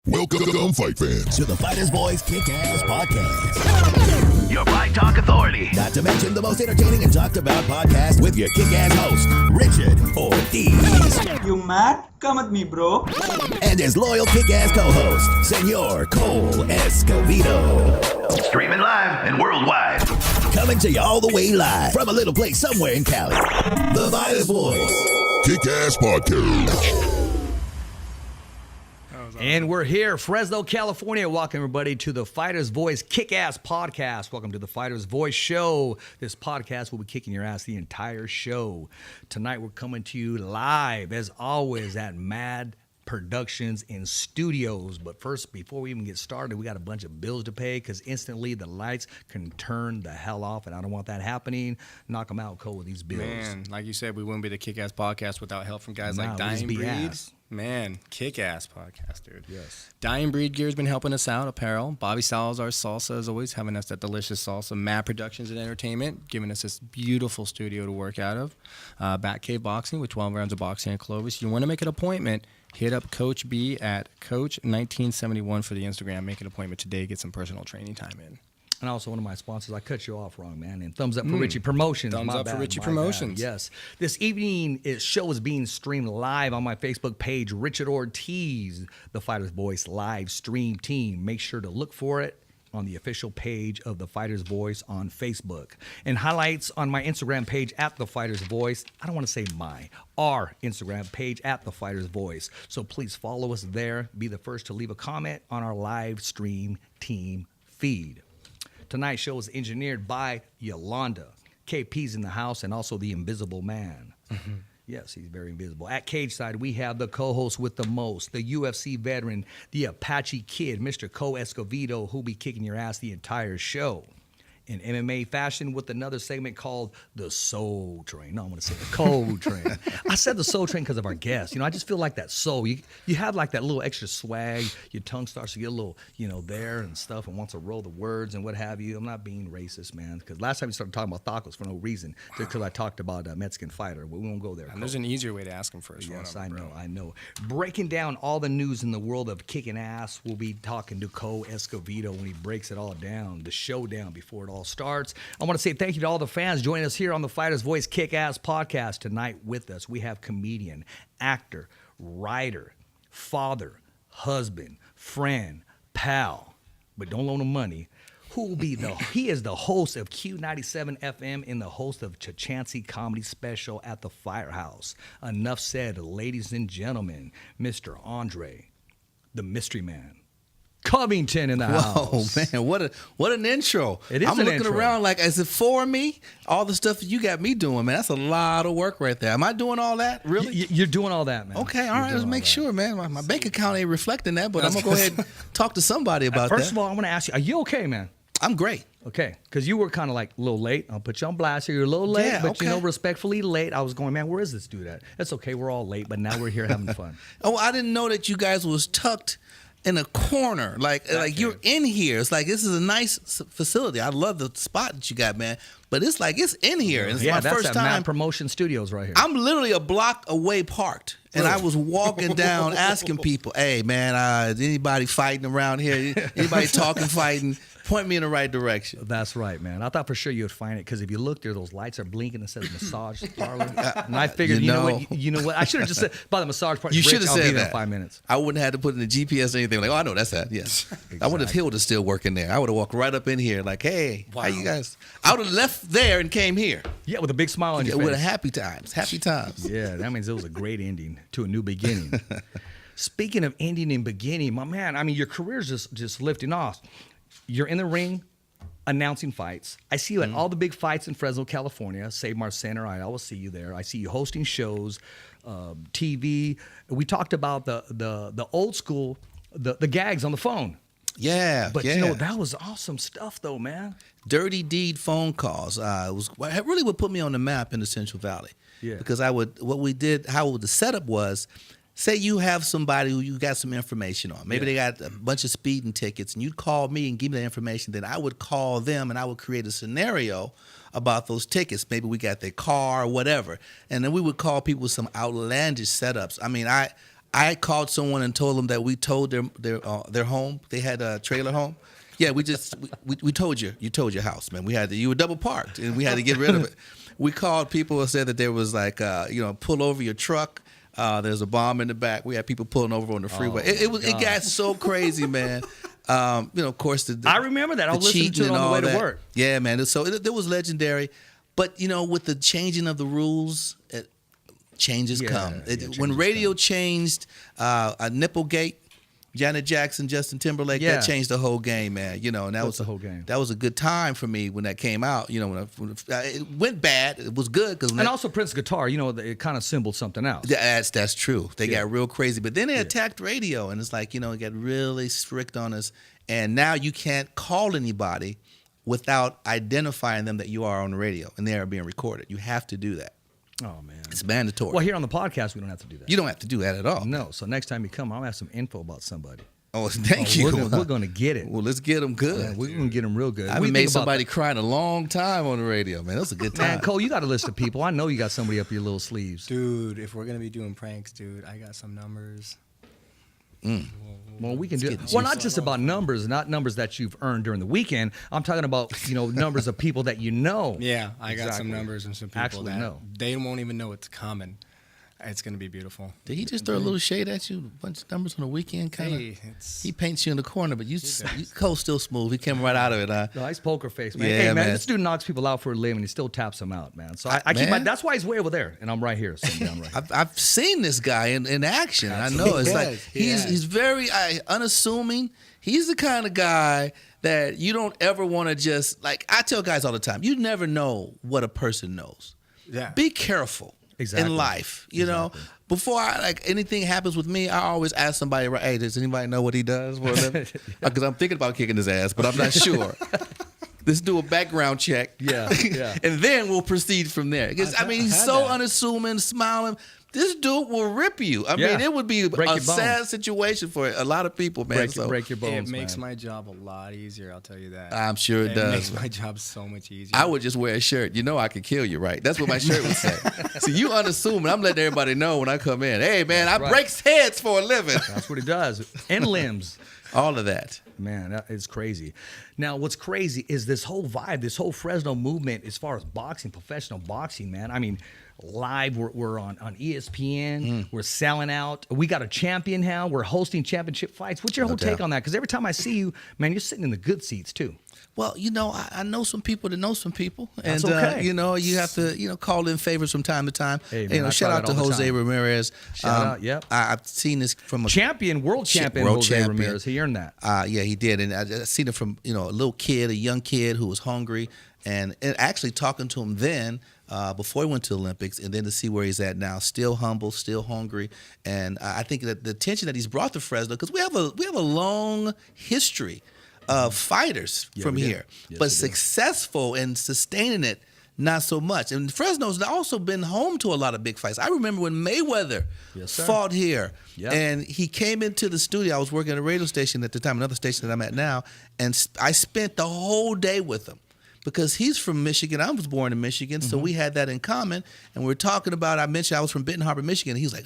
Welcome, fight fans, to the Fighters Voice Kick-Ass Podcast. Your Fight Talk Authority. Not to mention the most entertaining and talked about podcast with your kick-ass host, Richard Ortiz. You mad? Come at me, bro. And his loyal kick-ass co-host, Senor Cole Escovedo. Streaming live and worldwide. Coming to you all the way live from a little place somewhere in Cali. The Fighters Voice Kick-Ass Podcast. And we're here, Fresno, California. Welcome, everybody, to the Fighters Voice Kick-Ass Podcast. Welcome to the Fighters Voice Show. This podcast will be kicking your ass the entire show. Tonight, we're coming to you live, as always, at Mad Productions in Studios. But first, before we even get started, we got a bunch of bills to pay because instantly the lights can turn the hell off, and I don't want that happening. Knock them out, Cole, with these bills. Man, like you said, we wouldn't be the Kick-Ass Podcast without help from guys like Dying Breed. Man, kick-ass podcast, dude. Yes. Dying Breed Gear has been helping us out, apparel. Bobby Salazar, Salsa, is always having us that delicious salsa. Mad Productions and Entertainment, giving us this beautiful studio to work out of. Batcave Boxing with 12 rounds of boxing in Clovis. You want to make an appointment, hit up Coach B at Coach1971 for the Instagram. Make an appointment today. Get some personal training time in. And also one of my sponsors, I cut you off wrong, man. And thumbs up for Richie Promotions. Thumbs up for Richie Promotions. Yes. This evening, show is being streamed live on my Facebook page, Richard Ortiz, the Fighters Voice live stream team. Make sure to look for it on the official page of the Fighters Voice on Facebook. And highlights on my Instagram page at the Fighters Voice. I don't want to say our Instagram page at the Fighters Voice. So please follow us there. Be the first to leave a comment on our live stream team feed. Tonight's show is engineered by Yolanda. KP's in the house and also the Invisible Man. Mm-hmm. Yes, he's very invisible. At Cage Side, we have the co-host with the most, the UFC veteran, the Apache Kid, Mr. Cole Escovedo, who'll be kicking your ass the entire show. In MMA fashion with another segment called The Soul Train. No, I'm going to say The Cold Train. I said The Soul Train because of our guest. You know, I just feel like that soul. You have like that little extra swag. Your tongue starts to get a little, there and stuff and wants to roll the words and what have you. I'm not being racist, man, because last time we started talking about tacos for no reason, just because I talked about a Mexican fighter. But we won't go there. And there's an easier way to ask him first. Yes, I know. Breaking down all the news in the world of kicking ass, we'll be talking to Cole Escovedo when he breaks it all down, the showdown before it all starts. I want to say thank you to all the fans joining us here on the Fighters Voice Kick-Ass Podcast. Tonight with us, we have comedian, actor, writer, father, husband, friend, pal, but don't loan him money. Who will be he is the host of Q97 FM and the host of Chachansey Comedy Special at the Firehouse. Enough said, ladies and gentlemen, Mr. Andre, the Mystery Man. Covington in the house. Whoa, man, what an intro. It is I'm an looking intro. around like, is it for me? All the stuff that you got me doing, man, that's a lot of work right there. Am I doing all that, really? You're doing all that, man. Okay, all right, let's make sure, man. My bank account ain't reflecting that, but I'm going to go ahead and talk to somebody about that. First of all, I want to ask you, are you okay, man? I'm great. Okay, because you were kind of like a little late. I'll put you on blast here. You're a little late, Yeah, but okay. respectfully late. I was going, man, where is this dude at? It's okay, we're all late, but now we're here having fun. Oh, I didn't know that you guys was tucked in a corner, like you're in here. It's like this is a nice facility. I love the spot that you got, man. But it's like it's in here. And it's my that's first at time. Mad Promotion Studios right here. I'm literally a block away parked, and I was walking down asking people, "Hey, man, is anybody fighting around here? Anybody talking fighting? Point me in the right direction." That's right, man. I thought for sure you would find it because if you look there, those lights are blinking and says massage parlor. And I figured, you know what? I should have just said by the massage parlor. You should have I'll said be there that. in 5 minutes. I wouldn't have had to put in the GPS or anything. Like, oh, I know that's that. Yes, exactly. I wonder if Hill was still working there. I would have walked right up in here, like, "Hey, how you guys?" I would have left there and came here. Yeah, with a big smile on your face. With a happy times. Yeah, that means it was a great ending to a new beginning. Speaking of ending and beginning, my man, I mean, your career's just lifting off. You're in the ring announcing fights. I see you at all the big fights in Fresno, California. Save Mart Center. I always see you there. I see you hosting shows, TV. We talked about the old school, the gags on the phone. Yeah, But yeah. that was awesome stuff, though, man. Dirty deed phone calls was what really would put me on the map in the Central Valley. Yeah. Because how the setup was, say you have somebody who you got some information on. Maybe they got a bunch of speeding tickets, and you'd call me and give me that information. Then I would call them, and I would create a scenario about those tickets. Maybe we got their car or whatever. And then we would call people with some outlandish setups. I mean, I called someone and told them that we towed their home. They had a trailer home. Yeah, we told you towed your house, man. You were double parked and we had to get rid of it. We called people and said that there was like pull over your truck. There's a bomb in the back. We had people pulling over on the freeway. It got so crazy, man. Of course, I remember that. I was listening to it on the way to work. Yeah, man. It was legendary. But with the changing of the rules, changes come. When radio changed, a Nipplegate, Janet Jackson, Justin Timberlake, that changed the whole game, man. And that was the whole game. That was a good time for me when that came out. When it went bad, it was good and also Prince guitar. It kind of symboled something else. That's true. They got real crazy, but then they attacked radio, and it's like it got really strict on us. And now you can't call anybody without identifying them that you are on the radio and they are being recorded. You have to do that. Oh, man. It's mandatory. Well, here on the podcast, we don't have to do that. You don't have to do that at all. No. So next time you come, I'll have some info about somebody. Oh, thank you. We're going to get it. Well, let's get them good. Yeah, we're going to get them real good. I haven't made somebody cry in a long time on the radio, man. That was a good time. Man, Cole, you got a list of people. I know you got somebody up your little sleeves. Dude, if we're going to be doing pranks, dude, I got some numbers. Well, we can do it. Well, not just about numbers, not numbers that you've earned during the weekend. I'm talking about, numbers of people that you know. Yeah, I got some numbers and some people actually that know. They won't even know it's coming. It's going to be beautiful. Did he just throw a little shade at you? A bunch of numbers on the weekend, kind of. He paints you in the corner, but Cole's still smooth. He came right out of it. Nice poker face, man. Yeah, hey, man, man, this dude knocks people out for a living. He still taps them out, man. So I keep that's why he's way over there, and I'm right here, sitting down right here. I've seen this guy in action. Absolutely. I know it's like he's very unassuming. He's the kind of guy that you don't ever want to just I tell guys all the time. You never know what a person knows. Yeah. Be careful. Exactly. In life, know. Before anything happens with me, I always ask somebody, hey, does anybody know what he does for a living? Because I'm thinking about kicking his ass, but I'm not sure. Let's do a background check. Yeah. And then we'll proceed from there. Because, he's so unassuming, smiling. This dude will rip you. I mean, it would be a sad situation for a lot of people, man. Break your bones, It makes my job a lot easier, I'll tell you that. I'm sure it does. It makes my job so much easier. I would just wear a shirt. I could kill you, right? That's what my shirt would say. So you unassuming. I'm letting everybody know when I come in. Hey, man, I breaks heads for a living. That's what he does. And limbs. All of that. Man, that is crazy. Now, what's crazy is this whole vibe, this whole Fresno movement as far as boxing, professional boxing, man. I mean, live, we're on ESPN. We're selling out. We got a champion now. We're hosting championship fights. What's your whole take on that? Because every time I see you, man, you're sitting in the good seats, too. Well, I know some people that know some people. That's and, okay. You have to, call in favors from time to time. Hey, man, shout out to Jose Ramirez. Shout out, yep. I've seen this from a world champion Jose Ramirez. He earned that. Yeah, he did. And I've seen it from, a little kid, a young kid who was hungry. And actually talking to him then, before he went to the Olympics, and then to see where he's at now, still humble, still hungry. And I think that the attention that he's brought to Fresno, because we have a long history of fighters from here, but successful and sustaining it, not so much. And Fresno's also been home to a lot of big fights. I remember when Mayweather fought here, and he came into the studio. I was working at a radio station at the time, another station that I'm at now, and I spent the whole day with him. Because he's from Michigan. I was born in Michigan, so we had that in common. And we were talking about, I mentioned I was from Benton Harbor, Michigan. And he was like,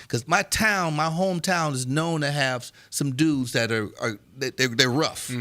because my hometown is known to have some dudes that they're rough,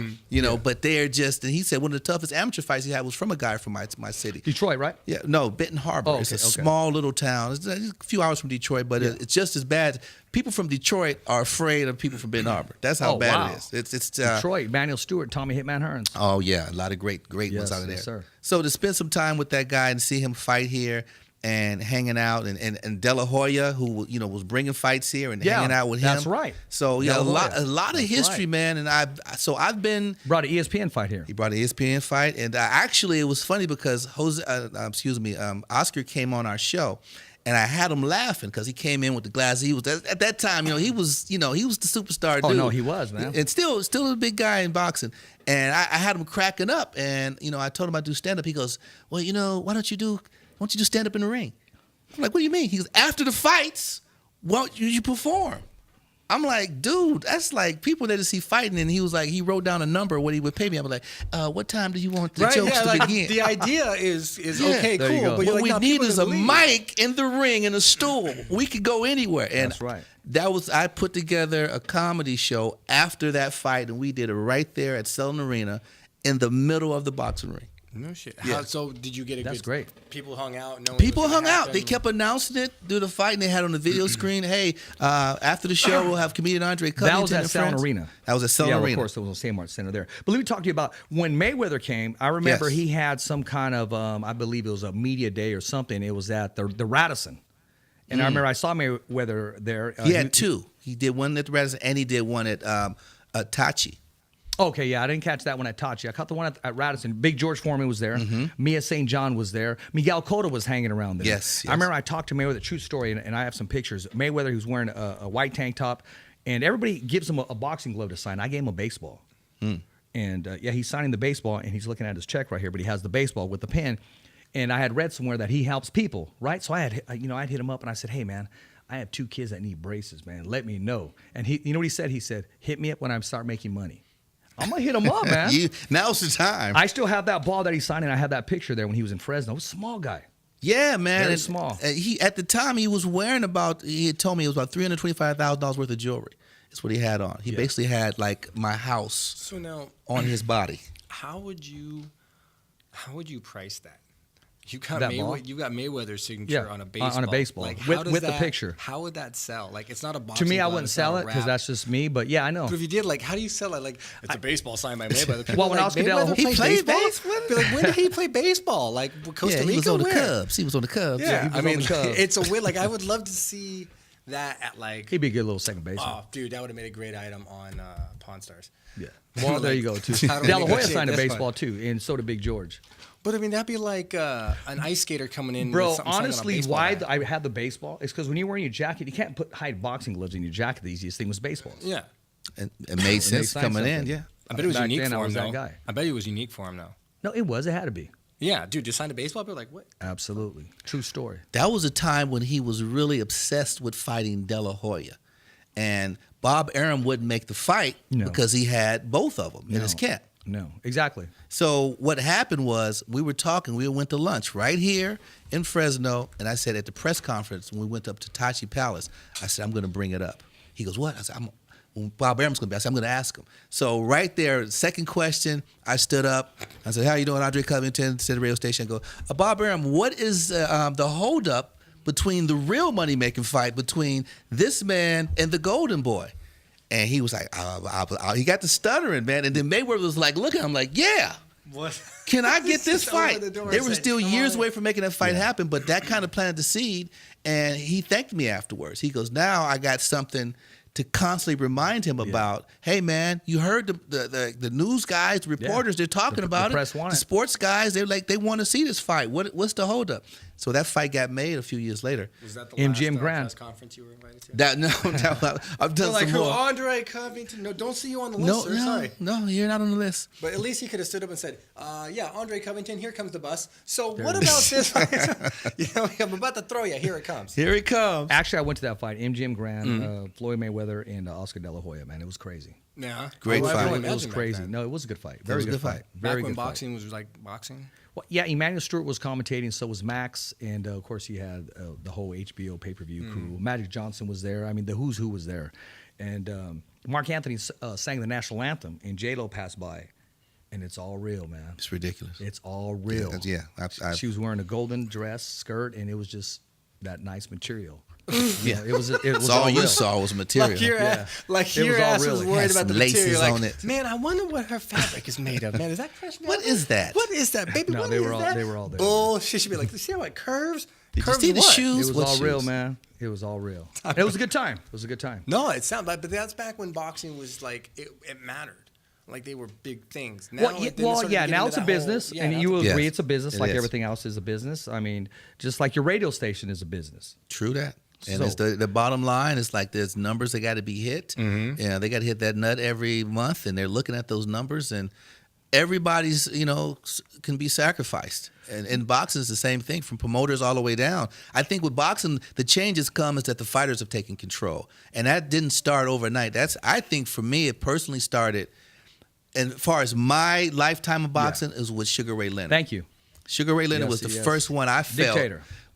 but they're just, and he said one of the toughest amateur fights he had was from a guy from my city. Detroit, right? Yeah, no, Benton Harbor. It's a small little town. It's a few hours from Detroit, but it's just as bad. People from Detroit are afraid of people from Benton Harbor. That's how bad it is. It's Detroit, Manuel Stewart, Tommy Hitman Hearns. Oh, yeah, a lot of great ones out of there. Sir. So to spend some time with that guy and see him fight here and hanging out, and De La Hoya, who was bringing fights here and hanging out with him. That's right. So a lot of history, man. And I've been brought an ESPN fight here. He brought an ESPN fight, and actually it was funny because Oscar came on our show. And I had him laughing because he came in with the glasses. He was at that time, he was the superstar dude. Oh no, he was, man. And still a big guy in boxing. And I had him cracking up. And I told him I'd do stand up. He goes, well, why don't you do stand up in the ring? I'm like, what do you mean? He goes, after the fights, why don't you perform? I'm like, dude, that's like people that see fighting, and he was like, he wrote down a number what he would pay me. I was like, what time do you want the jokes to begin? The idea is okay, There you cool, go. but you're What like, we no, need people is are a gonna leave. mic in the ring and a stool. We could go anywhere. And That's right. I put together a comedy show after that fight, and we did it right there at Selden Arena in the middle of the boxing ring. No shit. Yeah. So did you get a That's good? great. People hung out. People hung out. They kept announcing it through the fight, and they had on the video screen, hey, after the show, we'll have comedian Andre Covington. That was at and Salon friends. Arena. That was at Salon Of Arena. course, it was on Sandmart Center there. But let me talk to you about when Mayweather came. I remember Yes. he had some kind of, I believe it was a media day or something. It was at the Radisson. And I remember I saw Mayweather there. He had two. He did one at the Radisson, and he did one at Tachi. Okay, yeah, I didn't catch that one at Tachi. I caught the one at Radisson. Big George Foreman was there. Mia St. John was there. Miguel Cotto was hanging around there. Yes. I remember I talked to Mayweather, true story, and I have some pictures. Mayweather, he was wearing a white tank top, and everybody gives him a boxing glove to sign. I gave him a baseball. And, he's signing the baseball, and he's looking at his check right here, but he has the baseball with the pen. And I had read somewhere that he helps people, right? So I'd hit him up, and I said, hey, man, I have 2 kids that need braces, man. Let me know. And he, you know what he said? He said, hit me up when I start making money. I'm going to hit him up, man. Now's the time. I still have that ball that he signed, and I had that picture there when he was in Fresno. He was a small guy. Yeah, man. Very And, small. He at the time he was wearing he had told me it was about $325,000 worth of jewelry. That's what he had on. He basically had like my house So now, on his body. how would you price that? You That ball? got Mayweather's signature Yeah, on a baseball. on a baseball. Like, With- how does with the that- picture. How would that sell? Like, it's not a boxing To me, I glove, wouldn't it's not sell a it because wrap. that's just me. But yeah, I know. But if you did, like, how do you sell it? Like, it's a baseball signed by Mayweather. People Well, when are Oscar De La Hoya- He played played baseball. baseball? Be like, when did he play baseball? Like, Costa Yeah, Rica? he was on the Where? Cubs. He was on the Cubs. Yeah, he was I on mean, the Cubs. it's a weird. Like, I would love to see that at like. He'd be a good little second baseman. Oh, dude, that would have made a great item on Pawn Stars. Yeah. Well, there you go, too. How do we De La Hoya negotiate signed a this baseball, one? too, and so did Big George. But I mean, that'd be like an ice skater coming in. Bro, with something signed on a honestly, baseball why bat. I had the baseball is because when you're wearing your jacket, you can't hide boxing gloves in your jacket. The easiest thing was baseballs. Yeah, And it made sense signed coming in. something. Yeah. I bet it was Back unique then, I for him was that though. guy. I bet it was unique for him though. No, it was. It had to be. Yeah, dude, just signed a baseball. People were like, what? Absolutely. True story. That was a time when he was really obsessed with fighting De La Hoya. And Bob Arum wouldn't make the fight because he had both of them in his camp. No, exactly. So what happened was we were talking. We went to lunch right here in Fresno, and I said at the press conference when we went up to Tachi Palace, I said I'm going to bring it up. He goes, "What?" I said, when Bob Arum's going to be, I said I'm going to ask him. So right there, second question, I stood up. I said, "How you doing, Andre Covington?" Said the radio station. I go, Bob Arum, what is the holdup between the real money making fight between this man and the Golden Boy? And he was like, he got the stuttering, man. And then Mayweather was like, look at him, like, yeah. What? Can I get this Just opened fight? the door They and were said, still "Come years on." away from making that fight happen, but that kind of planted the seed. And he thanked me afterwards. He goes, now I got something to constantly remind him about. Hey, man, you heard the news guys, the reporters, they're talking about the press it. want The it. sports guys, they're like, they want to see this fight. What's the holdup? So that fight got made a few years later. Was that the MGM last Grand. press conference you were invited to? I've done Like some who? more. Andre Covington? No, don't see you on the list, sir. Sorry. No, you're not on the list. But at least he could have stood up and said, yeah, Andre Covington, here comes the bus. So what about this? You know, I'm about to throw you. Here it comes. Here it comes. Actually, I went to that fight. MGM Grand, Floyd Mayweather, and Oscar De La Hoya, man. It was crazy. Yeah. Great I fight. really It was imagine back crazy. then. No, it was a good fight. Very was a good good fight. fight. Very Back when good fight. boxing was like boxing. Well, yeah, Emmanuel Stewart was commentating, so was Max, and of course he had the whole HBO pay-per-view crew. Magic Johnson was there. I mean, the who's who was there, and Mark Anthony sang the national anthem, and J-Lo passed by, and it's all real, man. It's ridiculous. It's all real. I She was wearing a golden dress, skirt, and it was just that nice material. Yeah. It was That's all all you real. saw was material. Like your, Yeah. like It your was all ass real. was It worried had about the some material. laces Like, on it. man, I wonder what her fabric is made of. Man, is that fresh? What is that? What is that, baby? No, what they is were all- that? they were all there. Bullshit. She'd be like, see how it curves? Did you Curves see the what? shoes? It was What all real, shoes? man. It was all real. And it was a good time. It was a good time. No, it sounds like, but that's back when boxing was like, it mattered. Like they were big things. Now, Well, like, then they started getting now into it's a that business, whole- yeah, and now you it's will agree Yes, it's a business, it like is. everything else is a business. I mean, just like your radio station is a business. True that. And So- it's the bottom line is like there's numbers that got to be hit. Yeah, they got to hit that nut every month, and they're looking at those numbers, and everybody's can be sacrificed. And in boxing, it's the same thing from promoters all the way down. I think with boxing, the changes come is that the fighters have taken control. And that didn't start overnight. I think for me, it personally started, and as far as my lifetime of boxing, is with Sugar Ray Leonard. Thank you. Sugar Ray Leonard was the first one I felt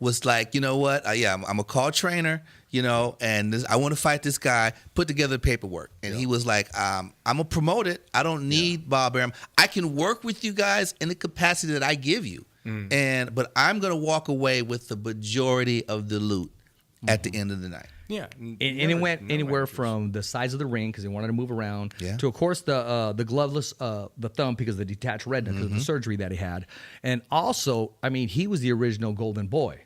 was like, you know what? I'm a call trainer, and I want to fight this guy, put together the paperwork. And he was like, I'm going to promote it. I don't need Bob Arum. I can work with you guys in the capacity that I give you. But I'm going to walk away with the majority of the loot at the end of the night. Yeah, and it went anywhere from the size of the ring because they wanted to move around to, of course, the gloveless, the thumb because of the detached retina because of the surgery that he had, and also, he was the original Golden Boy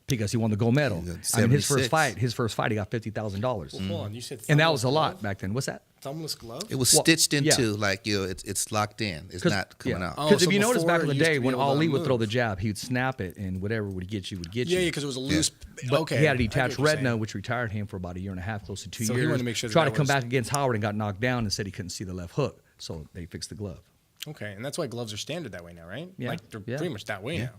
because he won the gold medal. His first fight, he got $50,000. Well, hold on, you said and that was a lot glove? back then. What's that? Thumbless glove? It was stitched into it's locked in. It's not coming out. Because so if you notice back in the before, it day used to when be able to Ali would move. throw the jab, he would snap it and whatever would get you would get you. Yeah, because it was a loose. But Okay, he had a I get detached what you're retina, saying. which retired him for about a year and a half, close to 2 So he years. wanted to make sure Tried to that come was- back against Howard and got knocked down and said he couldn't see the left hook, so they fixed the glove. Okay, and that's why gloves are standard that way now, right? Yeah. Like they're Yeah. pretty much that way now.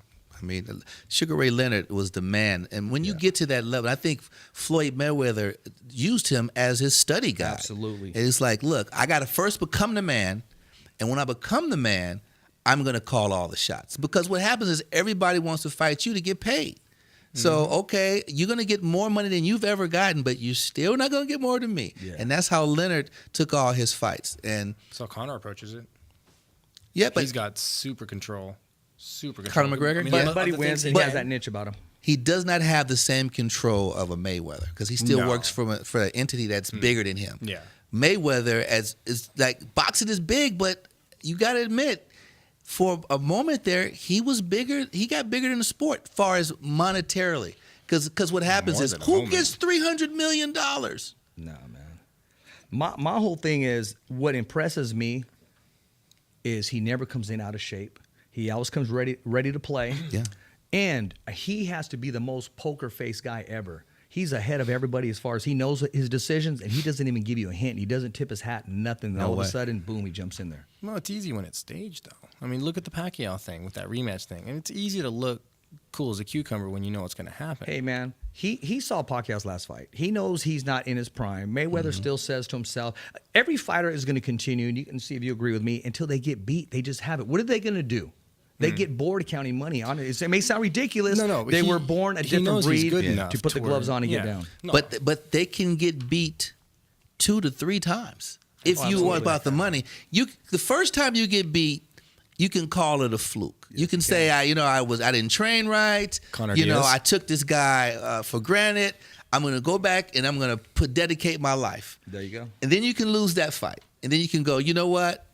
Sugar Ray Leonard was the man. And when you get to that level, I think Floyd Mayweather used him as his study guide. Absolutely. And it's like, look, I got to first become the man. And when I become the man, I'm going to call all the shots. Because what happens is everybody wants to fight you to get paid. So, okay, you're going to get more money than you've ever gotten, but you're still not going to get more than me. Yeah. And that's how Leonard took all his fights. And So Conor approaches it. yeah, but He's got super control. Super control. Conor McGregor? But other he things wins he and he did- has that niche about him. he does not have the same control of a Mayweather because he still No. works for an entity that's bigger than him. Yeah. Mayweather is like boxing is big, but you got to admit, for a moment there, he was bigger. He got bigger than the sport, far as monetarily. Because what happens More is, than a who moment. gets $300 million? Nah, man. My whole thing is what impresses me is he never comes in out of shape. He always comes ready to play. Yeah. And he has to be the most poker face guy ever. He's ahead of everybody as far as he knows his decisions, and he doesn't even give you a hint. He doesn't tip his hat, nothing. And all of a sudden, boom, he jumps in there. Well, it's easy when it's staged, though. Look at the Pacquiao thing with that rematch thing. And it's easy to look cool as a cucumber when you know what's going to happen. Hey, man, he saw Pacquiao's last fight. He knows he's not in his prime. Mayweather still says to himself, every fighter is going to continue, and you can see if you agree with me, until they get beat. They just have it. What are they going to do? They get bored counting money on it. It may sound ridiculous. No, they he- were born a he different knows he's breed good enough to put the to gloves where- on and get yeah. down. No. But they can get beat 2 to 3 times. If you absolutely. want about the money, the first time you get beat, you can call it a fluke. You can say, I didn't train right. Conor Diaz. I took this guy for granted. I'm going to go back and I'm going to dedicate my life. There you go. And then you can lose that fight. And then you can go, you know what?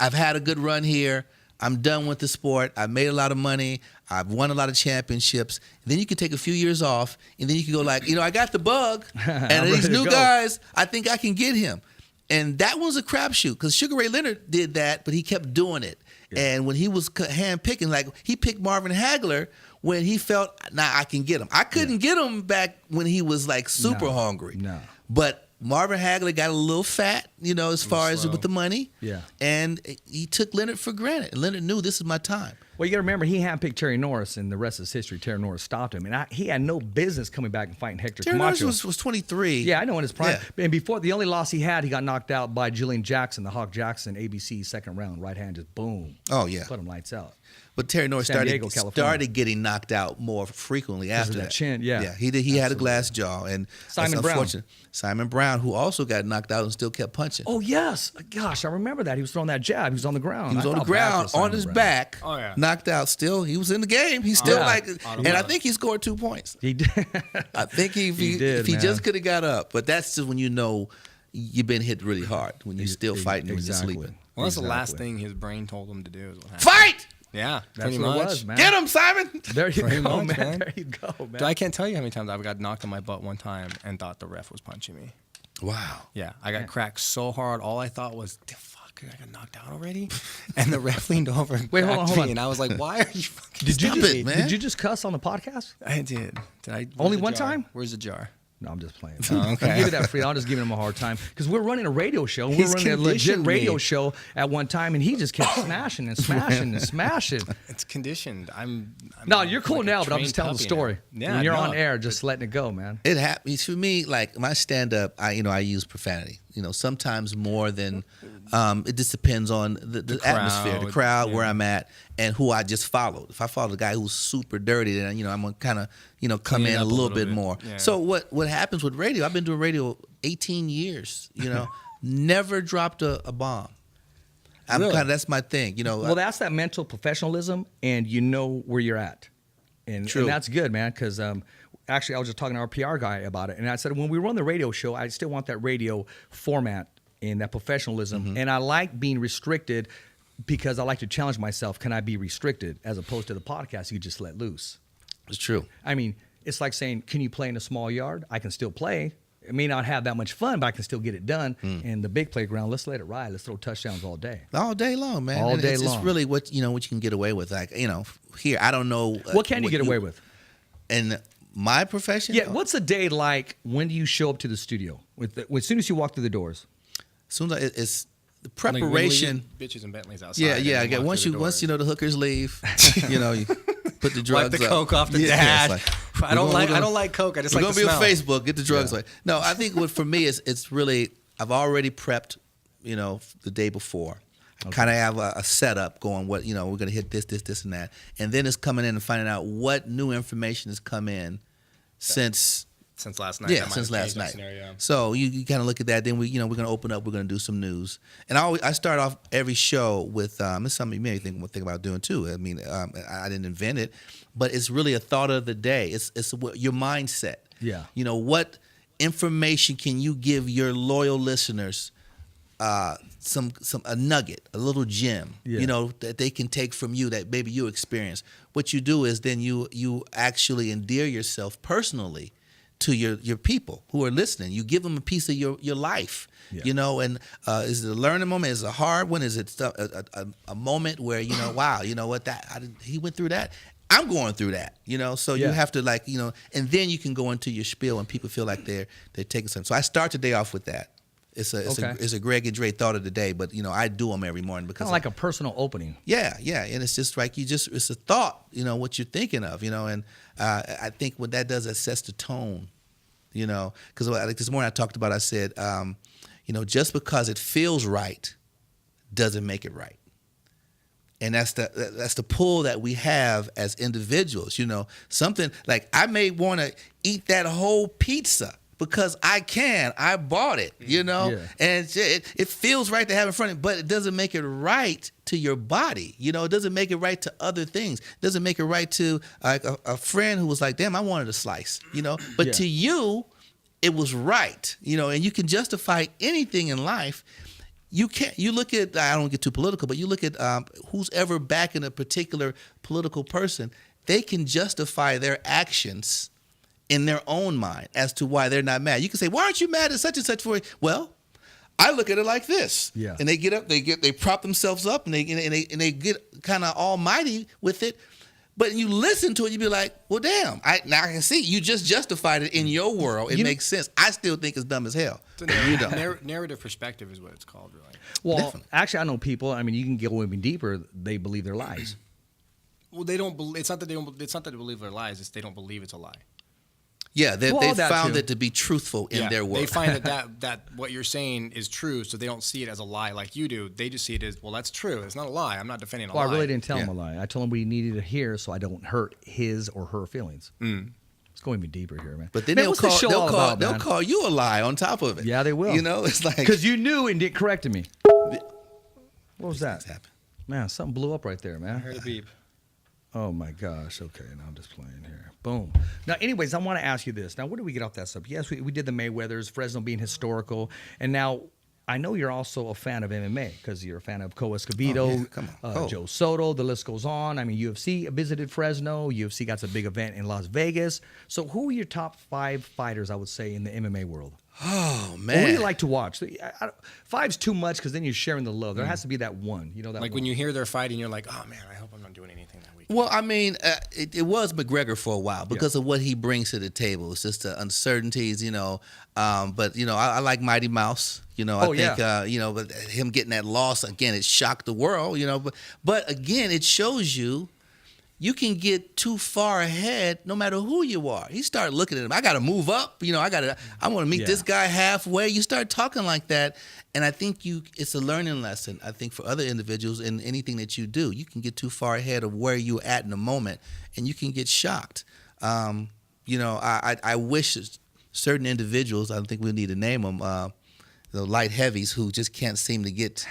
I've had a good run here. I'm done with the sport. I made a lot of money. I've won a lot of championships. And then you can take a few years off, and then you can go like, I got the bug. And these ready to new go. guys, I think I can get him. And that was a crapshoot because Sugar Ray Leonard did that, but he kept doing it. Yeah. And when he was hand-picking, like he picked Marvin Hagler when he felt, I can get him. I couldn't get him back when he was like super hungry. No. But Marvin Hagler got a little fat, as far as slow. with the money. Yeah. And he took Leonard for granted. And Leonard knew this is my time. Well, you got to remember, he handpicked Terry Norris, and the rest is history. Terry Norris stopped him. And he had no business coming back and fighting Hector Terry Camacho. Norris was 23. Yeah, I know in his prime. Yeah. And before, the only loss he had, he got knocked out by Jillian Jackson, the Hawk Jackson, ABC second round. Right hand just boom. Oh, yeah. Put him lights out. But Terry Norris San Diego, California. started getting knocked out more frequently after of that that. chin, yeah. Yeah, he had a glass jaw. And Simon that's Brown. unfortunate. Simon Brown, who also got knocked out and still kept punching. Oh, yes. Gosh, I remember that. He was throwing that jab. He was on the ground. He was I on the felt bad for ground, on Simon his Brown. back, Oh, yeah. knocked out still. He was in the game. He's still Yeah. and I think he scored 2 points. He did. I think if he man. just could have got up. But that's just when you know you've been hit really hard, when you're still fighting when you're Exactly. sleeping. Well, that's the last Exactly. thing his brain told him to do is what happened. Fight! Yeah, That's pretty what much. it was, man. Get him, Simon! There you Pretty go, much, man. man. There you go, man. Dude, I can't tell you how many times I got knocked on my butt one time and thought the ref was punching me. Wow. Yeah, I got cracked so hard. All I thought was, fuck, I got knocked out already? And the ref leaned over and Wait, hold cracked on, hold me, on. and I was like, why are you fucking Stop it, man. Did you just cuss on the podcast? I did. Did I? Only where's the one jar? time? Where's the jar? No, I'm just playing. Oh, okay. I'll give you that free. I'll just give him a hard time because we're running a radio show. We're He's running a legit conditioned radio me. show at one time, and he just kept smashing and smashing and smashing. It's conditioned. I'm No, you're cool like a now, but I'm trained just telling the puppy story. now. Yeah, when you're no, on air, just letting it go, man. It happens for me. Like my stand-up, I use profanity. Sometimes more than. It just depends on the atmosphere, the crowd, where I'm at, and who I just followed. If I follow the guy who's super dirty, then I'm gonna kind of come Clean in it a up a little little bit bit. more. Yeah. So what happens with radio? I've been doing radio 18 years. Never dropped a bomb. I'm Really? that's my thing. Well, that's that mental professionalism, and you know where you're at, and True. that's good, man. Because actually, I was just talking to our PR guy about it, and I said when we run the radio show, I still want that radio format and that professionalism, and I like being restricted because I like to challenge myself. Can I be restricted as opposed to the podcast? You just let loose. It's true. I mean, it's like saying, can you play in a small yard? I can still play. It may not have that much fun, but I can still get it done. And the big playground, let's let it ride. Let's throw touchdowns all day. All day long, man. All And day it's long. really what you can get away with. Like here, I don't know. What can you get away with? In my profession? Yeah, what's a day like? When do you show up to the studio? As soon as you walk through the doors? As soon as it's the Like, when we preparation. leave bitches and Bentleys outside. Yeah. and I then get walk once through you the doors. the hookers leave, you put the drugs Wipe the up. coke off the Yeah, dash. it's like, I don't we're like gonna- coke. I just We're like gonna the be smell. on Facebook. Get the drugs away. No, I think what for me is it's really I've already prepped. The day before. I kind of have a setup going. What we're gonna hit this, and that, and then it's coming in and finding out what new information has come in since. Since last night. Yeah, that might since have last changed that night. scenario. So you kind of look at that. Then we're going to open up. We're going to do some news. And I start off every show with it's something you may think about doing too. I mean, I didn't invent it, but it's really a thought of the day. It's your mindset. Yeah. What information can you give your loyal listeners? A nugget, a little gem, Yeah. that they can take from you that maybe you experience. What you do is then you actually endear yourself personally to your people who are listening. You give them a piece of your life, and is it a learning moment? Is it a hard one? Is it a moment where, wow, he went through that. I'm going through that, so you have to and then you can go into your spiel and people feel like they're taking something. So I start the day off with that. It's a Greg and Dre thought of the day, but I do them every morning because Kind of like a personal opening. yeah, and it's just like it's a thought, what you're thinking of, and I think what that does, it sets the tone, because like this morning I talked about, I said, just because it feels right doesn't make it right. And that's the pull that we have as individuals, something like I may want to eat that whole pizza because I bought it, Yeah. and it feels right to have in front of you, but it doesn't make it right to your body. It doesn't make it right to other things. It doesn't make it right to like a friend who was like, damn, I wanted a slice, but Yeah. to you, it was right, and you can justify anything in life. You can't. You look at. I don't get too political, but you look at who's ever backing a particular political person. They can justify their actions in their own mind as to why they're not mad. You can say, "Why aren't you mad at such and such for it?" Well, I look at it like this. Yeah. And they get up. They prop themselves up, and they get kind of almighty with it. But you listen to it, you be like, well, damn. Now I can see you just justified it in your world. It makes sense. I still think it's dumb as hell. You don't. Narrative perspective is what it's called, really. Well, Definitely. actually, I know people. I mean, you can go even deeper. They believe their lies. Well, they don't. It's not that they don't. It's not that they believe their lies. It's they don't believe it's a lie. Yeah, they Well, that found too. it to be truthful in their world. They find that what you're saying is true, so they don't see it as a lie like you do. They just see it as, well, that's true. It's not a lie. I'm not defending a Well, lie. I really didn't tell him a lie. I told him we needed to hear so I don't hurt his or her feelings. Let's go even deeper here, man. But then Man, they'll what's the show all about, they'll man? call you a lie on top of it. Yeah, they will. It's like Because you knew and didn't correct me. What was that? things happen. Man, something blew up right there, man. I heard a beep. Oh my gosh. Okay, now I'm just playing here. Boom. Now, anyways, I want to ask you this. Now, where do we get off that stuff? Yes, we did the Mayweathers, Fresno being historical, and now I know you're also a fan of MMA because you're a fan of Cole Escovedo, Oh, yeah, come on. Joe Soto. The list goes on. I mean, UFC visited Fresno. UFC got a big event in Las Vegas. So, who are your top 5 fighters? I would say in the MMA world. Oh Or man. what do you like to watch? 5's too much because then you're sharing the love. There has to be that one. That Like one. when you hear they're fighting, you're like, oh man, I hope I'm not doing anything that weekend. Well, I mean, it was McGregor for a while because of what he brings to the table. It's just the uncertainties, But I like Mighty Mouse. I think but him getting that loss again, it shocked the world. But again, it shows you can get too far ahead no matter who you are. He started looking at him. I got to move up. I want to meet this guy halfway. You start talking like that. And I think it's a learning lesson, I think, for other individuals in anything that you do. You can get too far ahead of where you're at in the moment, and you can get shocked. I wish certain individuals, I don't think we need to name them, the light heavies who just can't seem to get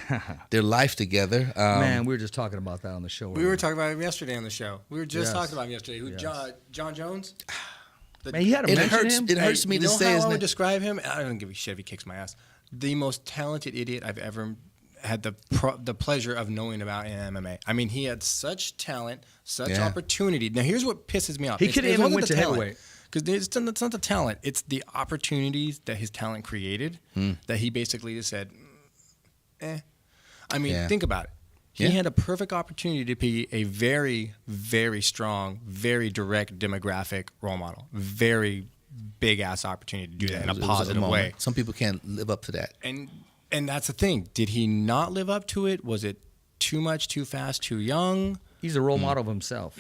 their life together. Man, we were just talking about that on the show. We were talking about him yesterday on the show. We were just talking about him yesterday. John Jones? Man, you had to mention him. It hurts me to say his name. You know how I would describe him? I don't give a shit if he kicks my ass. The most talented idiot I've ever had the pleasure of knowing about in MMA. I mean, he had such talent, such opportunity. Now, here's what pisses me off. He could have even went to heavyweight. Because it's not the talent. It's the opportunities that his talent created that he basically just said, I mean, think about it. He had a perfect opportunity to be a very, very strong, very direct demographic role model. Very big-ass opportunity to do that in a positive way. Some people can't live up to that. And that's the thing. Did he not live up to it? Was it too much, too fast, too young? He's a role model of himself.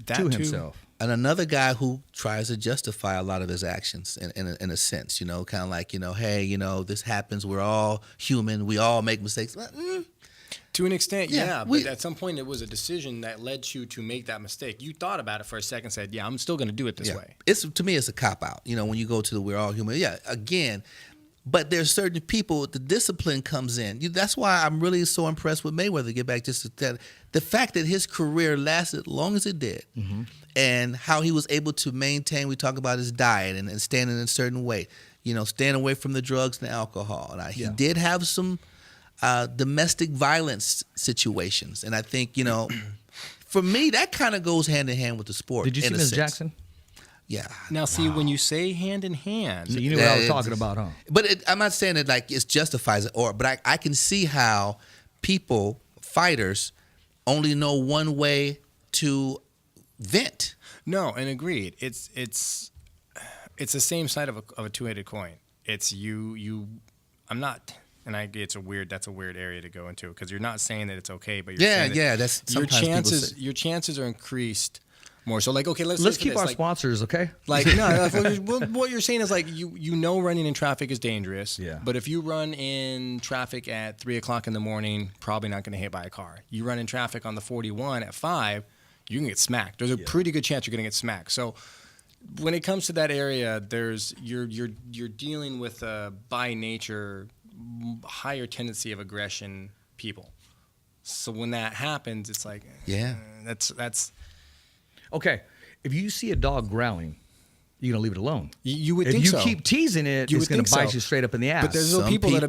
Himself. And another guy who tries to justify a lot of his actions in a sense, kind of like, hey, this happens. We're all human. We all make mistakes. To an extent, but at some point it was a decision that led you to make that mistake. You thought about it for a second and said, I'm still going to do it this way. To me, it's a cop-out. When you go to the we're all human. Yeah, again, but there's certain people, the discipline comes in. That's why I'm really so impressed with Mayweather. Get back just to that. The fact that his career lasted as long as it did and how he was able to maintain, we talk about his diet and staying in a certain way, staying away from the drugs and alcohol. And he did have some domestic violence situations. And I think, for me, that kind of goes hand in hand with the sport. Did you see Ms. Jackson? Yeah. Now, see, when you say hand in hand. So you knew what I was talking about, huh? But I'm not saying that like it justifies it, but I can see how fighters, only know one way to vent. No, and agreed. It's the same side of a two-headed coin. It's you. I'm not. And that's a weird area to go into because you're not saying that it's okay, but you're saying that that's your chances are increased more. So okay, let's keep our sponsors, okay? What you're saying is running in traffic is dangerous. Yeah. But if you run in traffic at 3:00 in the morning, probably not going to hit by a car. You run in traffic on the 41 at 5, you can get smacked. There's a pretty good chance you're going to get smacked. So when it comes to that area, you're dealing with by nature higher tendency of aggression people. So when that happens, it's like that's okay. If you see a dog growling, you're gonna leave it alone. You would think so. If you keep teasing it, it's gonna bite you straight up in the ass. But there's some people that'll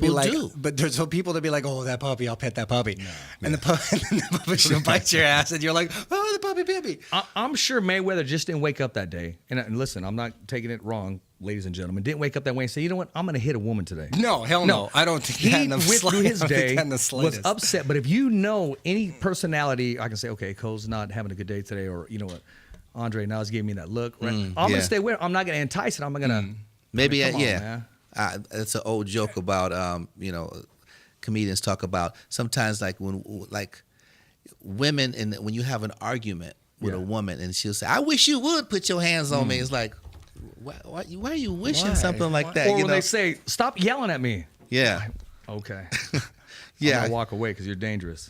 be like, oh, that puppy, I'll pet that puppy, and the puppy will bite your ass, and you're like, oh, the puppy. I'm sure Mayweather just didn't wake up that day. And listen, I'm not taking it wrong, ladies and gentlemen. Didn't wake up that way and say, you know what, I'm gonna hit a woman today. No, hell no. I don't think he went through his day, was upset. But if you know any personality, I can say, okay, Cole's not having a good day today, or you know what, Andre now's giving me that look. Right? I'm gonna stay with him. I'm not gonna entice it. I'm gonna maybe man. It's an old joke about comedians talk about sometimes when women and when you have an argument with a woman and she'll say, I wish you would put your hands on me. It's like, why are you wishing something like that? Or when they say, stop yelling at me. Yeah. Okay. I'm gonna walk away because you're dangerous.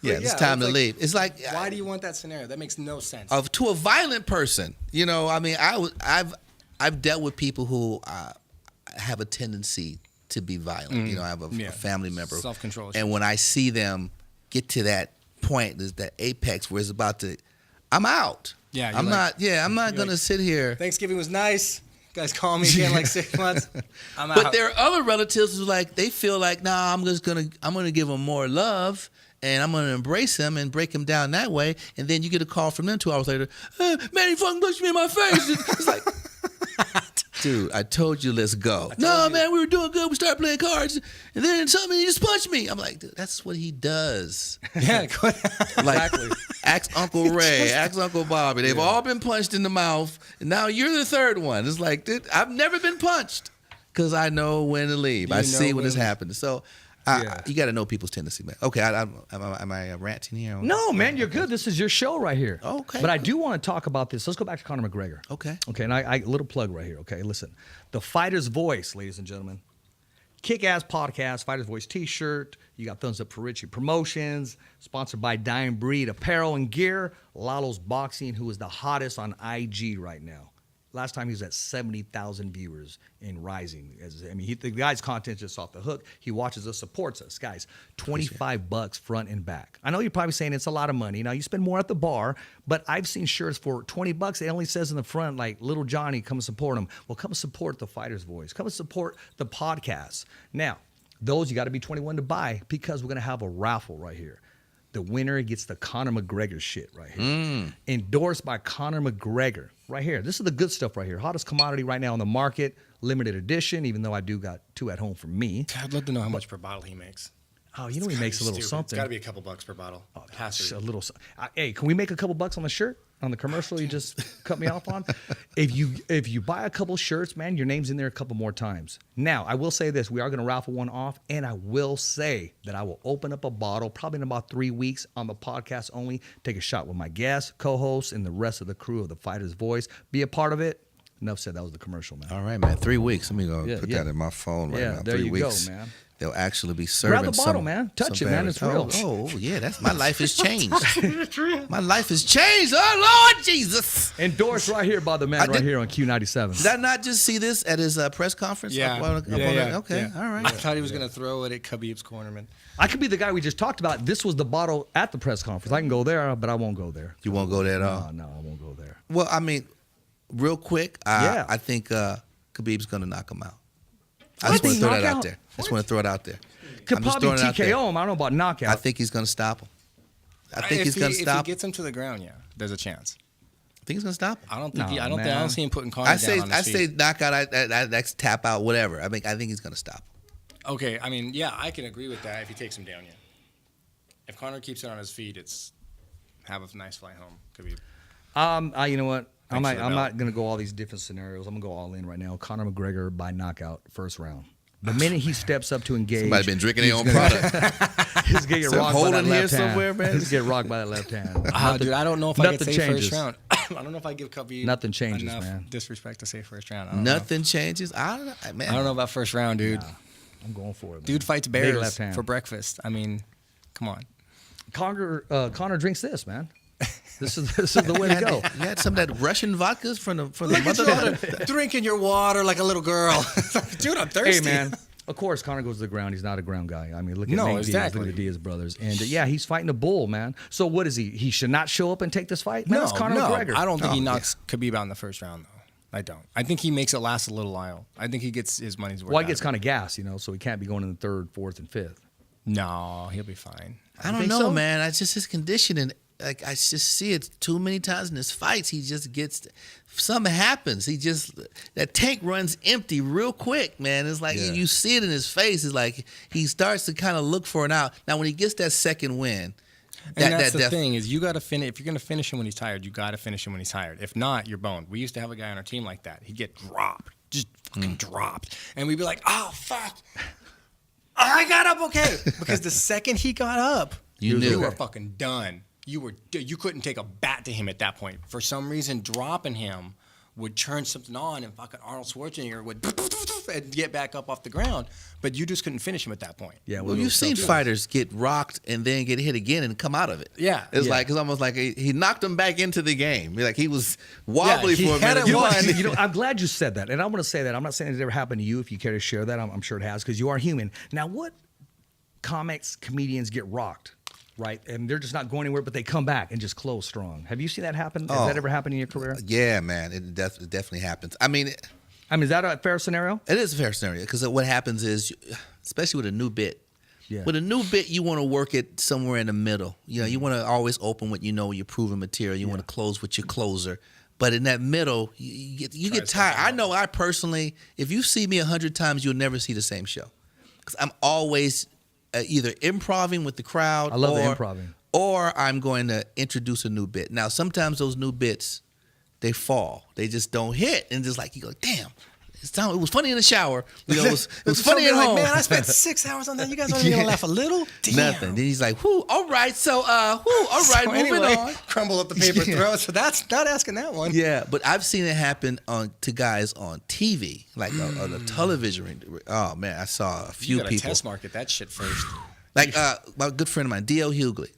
It's time to leave. It's like, why do you want that scenario? That makes no sense. To a violent person, I've dealt with people who have a tendency to be violent. I have a family member, self-control, and when I see them get to that point, there's that apex where it's about to, I'm out. Yeah, I'm not gonna sit here. Thanksgiving was nice. You guys call me again like 6 months. I'm out. But there are other relatives who they feel like, nah, I'm gonna give them more love. And I'm going to embrace him and break him down that way. And then you get a call from them 2 hours later. Man, he fucking punched me in my face. It's like, dude, I told you let's go. No, man, we were doing good. We started playing cards, and then something, he just punched me. I'm like, dude, that's what he does. Yeah, Like, Exactly. ask Uncle Ray, ask Uncle Bobby. They've all been punched in the mouth, and now you're the third one. It's like, dude, I've never been punched because I know when to leave. I see when it's happening. So you got to know people's tendency, man. Okay, am I ranting here? No, man, you're good. This is your show right here. Okay, But I do want to talk about this. Let's go back to Conor McGregor. Okay. Okay, and I little plug right here. Okay, listen. The Fighter's Voice, ladies and gentlemen. Kick-ass podcast, Fighter's Voice t-shirt. You got Thumbs Up for Richie Promotions. Sponsored by Dying Breed Apparel and Gear. Lalo's Boxing, who is the hottest on IG right now. Last time he was at 70,000 viewers and rising. The guy's content just off the hook. He watches us, supports us. Guys, $25 front and back. I know you're probably saying it's a lot of money. Now, you spend more at the bar, but I've seen shirts for $20. It only says in the front, like, Little Johnny, come support him. Well, come support the Fighter's Voice. Come support the podcast. Now, those you got to be 21 to buy because we're going to have a raffle right here. The winner gets the Conor McGregor shit right here. Endorsed by Conor McGregor right here. This is the good stuff right here. Hottest commodity right now on the market. Limited edition, even though I do got 2 at home for me. I'd love to know how much per bottle he makes. Oh, you know he makes a little something. It's got to be a couple bucks per bottle. Oh, a little. Hey, can we make a couple bucks on the shirt? On the commercial you just cut me off on? If you buy a couple shirts, man, your name's in there a couple more times. Now, I will say this. We are going to raffle one off, and I will say that I will open up a bottle probably in about 3 weeks on the podcast only. Take a shot with my guests, co-hosts, and the rest of the crew of the Fighter's Voice. Be a part of it. Enough said. That was the commercial, man. All right, man. 3 weeks. Let me go put that in my phone right now. There 3 you weeks. go, man. They'll actually be serving Grab the bottle, man. Touch it, man. It's real. Oh, yeah. That's my life has changed. My life has changed. Oh, Lord Jesus. Endorsed right here by the man right here on Q97. Did I not just see this at his press conference? Yeah. Okay. All right. I thought he was going to throw it at Khabib's corner, man. I could be the guy we just talked about. This was the bottle at the press conference. I can go there, but I won't go there. You won't go there at all? No, I won't go there. Well, I mean, real quick, I think Khabib's going to knock him out. I just want to throw that out there. I just want to throw it out there. Could probably TKO him. I don't know about knockout. I think he's going to stop him. I think he's going to stop him. If he gets him to the ground, yeah, there's a chance. I think he's going to stop him. I don't see him putting Conor down on his feet. I say knockout, that's tap out, whatever. I think he's going to stop him. Okay, I mean, yeah, I can agree with that if he takes him down, yeah. If Conor keeps it on his feet, it's have a nice flight home. Khabib. You know what? I'm not going to go all these different scenarios. I'm going to go all in right now. Conor McGregor by knockout, first round. The minute he steps up to engage, somebody been drinking their own product. He's gonna get rocked by that left hand. Somewhere, man. He's get rocked by that left hand. Dude, I don't know if I could say changes. first round. I don't know if I give Khabib enough man. disrespect to say first round. Nothing changes. I don't know about first round, dude. Nah, I'm going for it, man. Dude fights bears for breakfast. I mean, come on. Conor drinks this, man. This is the way to go. You had some of that Russian vodkas from the mother. Drinking your water like a little girl. Dude, I'm thirsty. Hey, man. Of course, Conor goes to the ground. He's not a ground guy. I mean, look at Nate Diaz, look at the Diaz brothers. And, he's fighting a bull, man. So what is he? He should not show up and take this fight? Man, it's Conor McGregor. I don't think he knocks Khabib out in the first round, though. I don't. I think he makes it last a little while. I think he gets his money's worth. Well, he gets kind of gas, so he can't be going in the third, fourth, and fifth. No, he'll be fine. I don't know, man. It's just his conditioning. Like, I just see it too many times in his fights. He just gets, something happens. That tank runs empty real quick, man. It's like you see it in his face. It's like he starts to kind of look for an out. Now, when he gets that second win, that's the thing is you got to finish. If you're going to finish him when he's tired, you got to finish him when he's tired. If not, you're boned. We used to have a guy on our team like that. He'd get dropped, just fucking dropped, and we'd be like, "Oh fuck, I got up okay," because the second he got up, you were fucking done. You couldn't take a bat to him at that point. For some reason, dropping him would turn something on, and fucking Arnold Schwarzenegger would and get back up off the ground. But you just couldn't finish him at that point. Yeah, well, you've seen fighters get rocked and then get hit again and come out of it. Yeah, it's almost like he knocked him back into the game. Like he was wobbly for a minute. I'm glad you said that, and I want to say that I'm not saying it's ever happened to you. If you care to share that, I'm sure it has, because you are human. Now, what comedians get rocked? Right, and they're just not going anywhere, but they come back and just close strong. Have you seen that happen? Has that ever happened in your career? Yeah, man, it definitely happens. I mean, is that a fair scenario? It is a fair scenario, because what happens is, especially with a new bit, with a new bit, you want to work it somewhere in the middle. You want to always open with your proven material. You want to close with your closer. But in that middle, you get tired. I know I personally, if you see me 100 times, you'll never see the same show. Because I'm always either improving with the crowd. I love the improving. Or I'm going to introduce a new bit. Now, sometimes those new bits, they fall. They just don't hit. And just like, you go, damn. It was funny in the shower. You know, it was funny at home. Man, I spent 6 hours on that. You guys aren't even gonna laugh a little? Damn. Nothing. Then he's like, whoo, all right. So, all right, moving on. Crumble up the paper, throw it. So that's not asking that one. Yeah, but I've seen it happen to guys on TV, like on the television. Oh, man, I saw a few you gotta people. Test market that shit first. Like my good friend of mine, D.L. Hughley,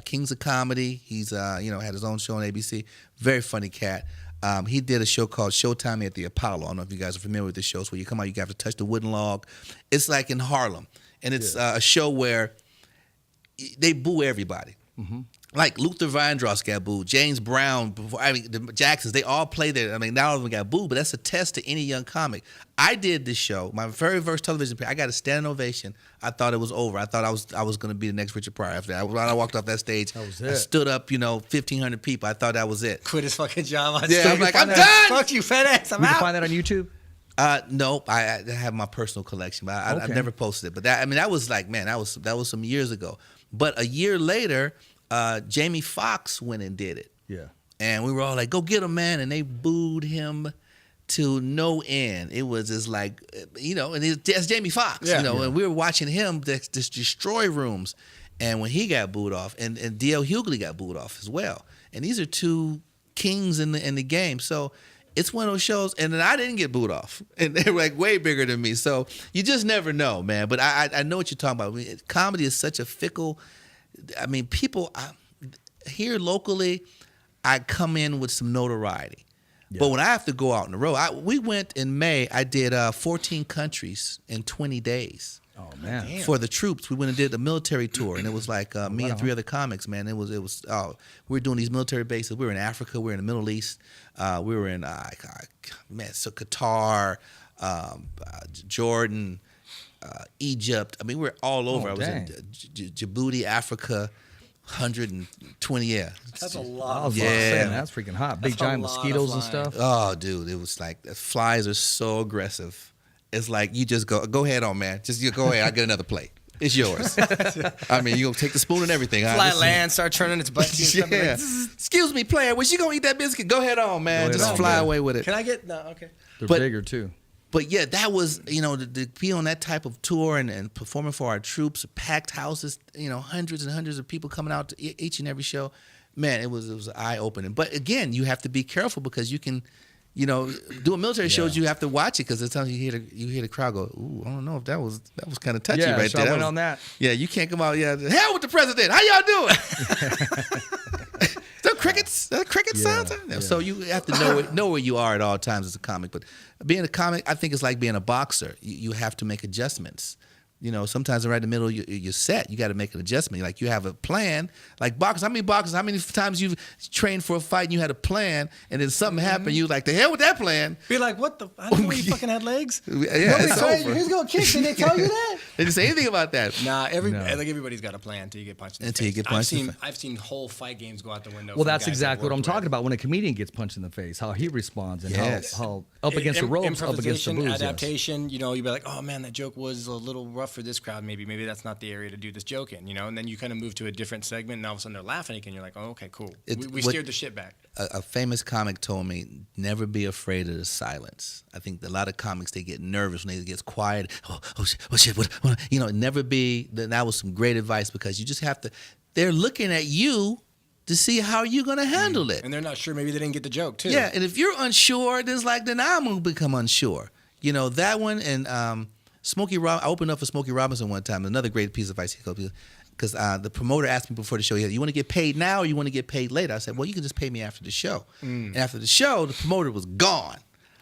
Kings of Comedy. He's, had his own show on ABC. Very funny cat. He did a show called Showtime at the Apollo. I don't know if you guys are familiar with the shows where you come out, you have to touch the wooden log. It's like in Harlem. And it's a show where they boo everybody. Mm-hmm. Like Luther Vandross got booed. James Brown, the Jacksons, they all play there. I mean, not all of them got booed, but that's a test to any young comic. I did this show, my very first television appearance. I got a standing ovation. I thought it was over. I thought I was going to be the next Richard Pryor after that. When I walked off that stage, that was it. I stood up, 1,500 people. I thought that was it. Quit his fucking job. I'm like, I'm done. Fuck you, fat ass. I'm out. You can find that on YouTube? Nope. I have my personal collection, but I never posted it. But that was like, man, that was some years ago. But a year later, Jamie Foxx went and did it. Yeah. And we were all like, go get him, man. And they booed him to no end. It was just like, and that's Jamie Foxx, and we were watching him just destroy rooms. And when he got booed off, and D.L. Hughley got booed off as well. And these are two kings in the game. So it's one of those shows, and then I didn't get booed off. And they were like way bigger than me. So you just never know, man. But I know what you're talking about. I mean, comedy is such a fickle, people here locally, I come in with some notoriety. Yeah. But when I have to go out on the road, we went in May, I did 14 countries in 20 days. Oh, man. For the troops. We went and did a military tour, and it was like me and 3 other comics, man. It was. We were doing these military bases. We were in Africa. We were in the Middle East. We were in, Qatar, Jordan, Egypt. I mean, we were all over. I was in Djibouti, Africa, 120, yeah. That's a lot. Yeah. That's freaking hot. Big giant mosquitoes and stuff. Oh, dude, it was like, the flies are so aggressive. It's like, you just go ahead on, man. Just you go ahead. I get another plate. It's yours. I mean, you're going to take the spoon and everything. Fly land, start turning its butt. Yeah. Excuse me, player. Was you going to eat that biscuit? Go ahead on, man. Just fly away with it. Can I get, no, okay. They're bigger, too. But yeah, that was, to be on that type of tour and performing for our troops, packed houses, hundreds and hundreds of people coming out to each and every show. Man, it was eye-opening. But again, you have to be careful because you can, doing military shows, you have to watch it because sometimes you hear the crowd go, ooh, I don't know if that was kind of touchy right there. I went on that. Yeah, you can't come out, hell with the president. How y'all doing? Still crickets? Cricket sounds? Yeah. So you have to know where you are at all times as a comic. But being a comic, I think it's like being a boxer. You have to make adjustments. Sometimes right in the middle, you're set. You got to make an adjustment. Like you have a plan. Like boxers, how many times you've trained for a fight and you had a plan and then something happened, you like, the hell with that plan. Be like, what the? I didn't know you fucking had legs. Yeah, it's over. Who's going to kick? Did they tell you that? They didn't say anything about that. Nah, everybody's got a plan until you get punched in the face. You get punched I've seen whole fight games go out the window. Well, that's exactly what I'm talking about when a comedian gets punched in the face, how he responds and how up against the ropes, up against the moves. Adaptation, you'd be like, oh man, that joke was a little rough for this crowd. Maybe that's not the area to do this joke in, and then you kind of move to a different segment, and all of a sudden they're laughing again. You're like, oh, okay, cool. We steered the shit back. A famous comic told me, never be afraid of the silence. I think a lot of comics, they get nervous when it gets quiet. Oh shit, what? Never be. That was some great advice because you just have to. They're looking at you to see how you're going to handle it, and they're not sure. Maybe they didn't get the joke too. Yeah, and if you're unsure, then I'm going to become unsure. That one and. I opened up for Smokey Robinson one time. Another great piece of advice he told me, because the promoter asked me before the show, you want to get paid now or you want to get paid later? I said, well, you can just pay me after the show. And after the show, the promoter was gone.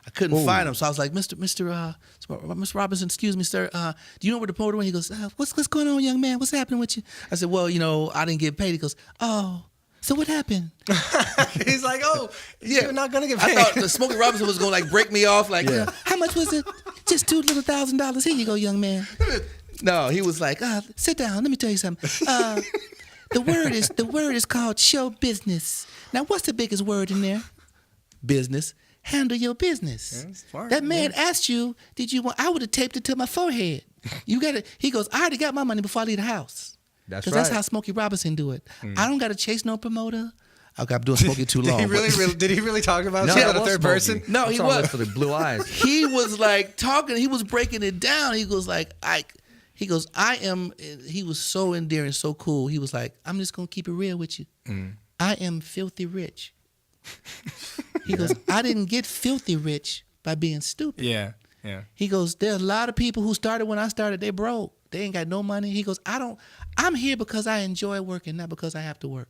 I couldn't find him, so I was like, Mr. Robinson, excuse me, sir. Do you know where the promoter went? He goes, what's going on, young man? What's happening with you? I said, well, I didn't get paid. He goes, oh. So what happened? He's like, oh, you're not going to get paid. I thought the Smokey Robinson was going to break me off. Like, how much was it? Just $2,000. Here you go, young man. No, he was like, sit down. Let me tell you something. The word is called show business. Now, what's the biggest word in there? Business. Handle your business. Yeah, smart, that man asked you, did you want? I would have taped it to my forehead. You got it. He goes, I already got my money before I leave the house. That's Because right. that's how Smokey Robinson do it. I don't got to chase no promoter. Okay, I'm doing Smokey too long. Did he really talk about No, it that in a was third Smokey. person? No, I'm he sorry, I was. looked for the blue eyes. He was like talking. He was breaking it down. He goes like, he goes, I am. He was so endearing, so cool. He was like, I'm just gonna keep it real with you. I am filthy rich. He goes, I didn't get filthy rich by being stupid. Yeah. He goes, there's a lot of people who started when I started, they broke. They ain't got no money. He goes, I'm here because I enjoy working, not because I have to work.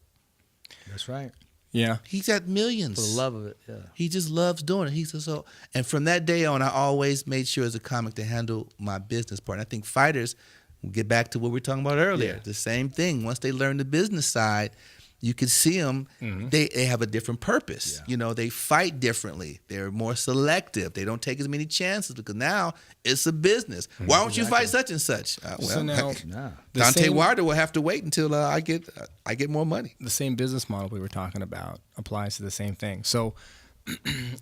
That's right. Yeah. He's got millions. For the love of it, yeah. He just loves doing it. He says so. And from that day on, I always made sure as a comic to handle my business part. And I think fighters, we'll get back to what we were talking about earlier. Yeah. The same thing. Once they learn the business side, you can see them, they have a different purpose. Yeah. You know, they fight differently. They're more selective. They don't take as many chances because now it's a business. Why don't you fight such and such? So now, Nah. the Dante same- Wilder will have to wait until I get more money. the same business model we were talking about applies to the same thing. So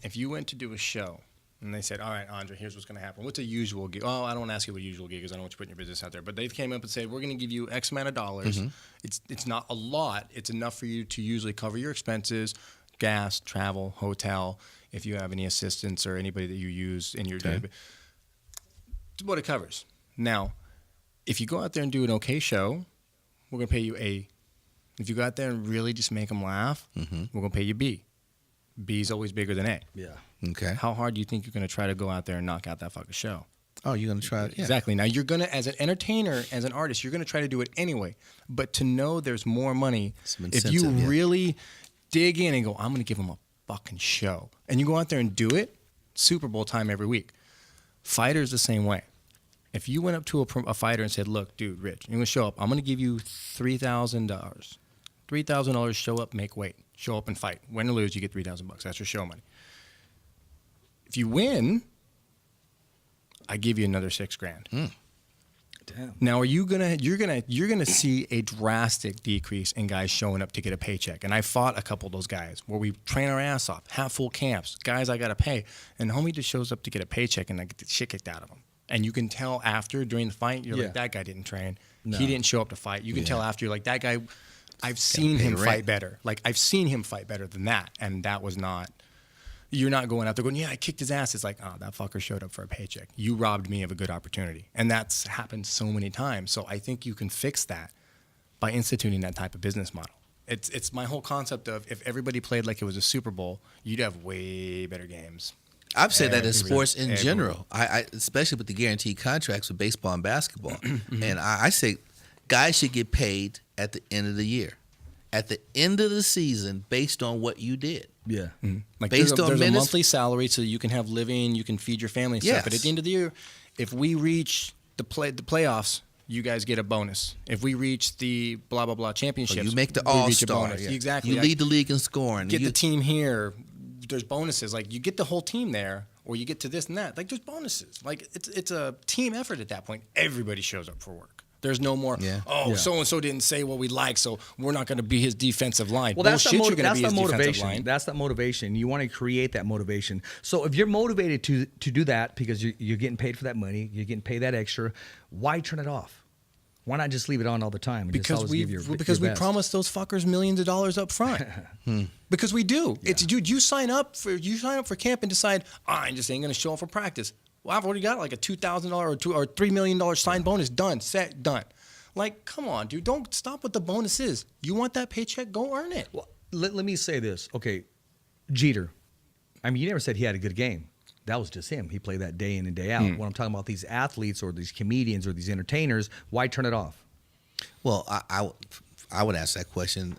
if you went to do a show and they said, all right, Andre, here's what's going to happen. What's a usual gig? Oh, I don't want to ask you what a usual gig is. I don't want you putting your business out there. But they came up and said, we're going to give you X amount of dollars. It's not a lot. It's enough for you to usually cover your expenses, gas, travel, hotel, if you have any assistants or anybody that you use in your day. It's what it covers. Now, if you go out there and do an okay show, we're going to pay you A. If you go out there and really just make them laugh, we're going to pay you B. B is always bigger than A. Yeah. Okay. How hard do you think you're going to try to go out there and knock out that fucking show? Oh, you're going to try it? Yeah. Exactly. Now, you're going to, as an entertainer, as an artist, you're going to try to do it anyway. But to know there's more money, Some if you incentive, yeah. really dig in and go, I'm going to give them a fucking show, and you go out there and do it, Super Bowl time every week. Fighters the same way. If you went up to a fighter and said, look, dude, Rich, you're going to show up. I'm going to give you $3,000. $3,000, show up, make weight. Show up and fight. Win or lose, you get $3,000. That's your show money. If you win, I give you another $6,000. Damn. Now, you're gonna see a drastic decrease in guys showing up to get a paycheck. And I fought a couple of those guys where we train our ass off, have full camps, guys I gotta pay, and homie just shows up to get a paycheck and I get the shit kicked out of him. And you can tell after during the fight, you're Yeah. like, that guy didn't train. No. He didn't show up to fight. You can tell after, you're like, that guy, I've seen him rent. fight better. Like I've seen him fight better than that, and that was not. You're not going out there going, yeah, I kicked his ass. It's like, oh, that fucker showed up for a paycheck. You robbed me of a good opportunity. And that's happened so many times. So I think you can fix that by instituting that type of business model. It's my whole concept of if everybody played like it was a Super Bowl, you'd have way better games. I've said that in Every- sports in every- general. I especially with the guaranteed contracts with baseball and basketball. And I say guys should get paid at the end of the year, at the end of the season, based on what you did. Yeah. Like Based on there's a minutes- monthly salary so you can have living, you can feed your family and stuff. But Yes. at the end of the year, if we reach the playoffs, you guys get a bonus. If we reach the blah blah blah championships, You make the we reach a all-star. bonus. Yeah. Exactly. You Like, lead the league in scoring. get You- the team here. There's bonuses. Like you get the whole team there, or you get to this and that. Like there's bonuses. Like it's a team effort at that point. Everybody shows up for work. There's no more. Yeah. Oh, so and so didn't say what we like, so we're not going to be his defensive line. Well, that's Bullshit, the you're gonna that's be the his defensive motivation. line. That's the motivation. You want to create that motivation. So if you're motivated to do that because you're getting paid for that money, you're getting paid that extra, why turn it off? Why not just leave it on all the time? And just Because always we give your best? promise those fuckers millions of dollars up front. Because we do. It's dude, you sign up for camp and decide, I just ain't gonna show up for practice. Well, I've already got like a $2,000 or $3 million sign bonus done, set, done. Like, come on, dude, don't stop what the bonus is. You want that paycheck? Go earn it. Well, let me say this. Okay, Jeter. I mean, you never said he had a good game. That was just him. He played that day in and day out. When I'm talking about these athletes or these comedians or these entertainers, why turn it off? Well, I would ask that question.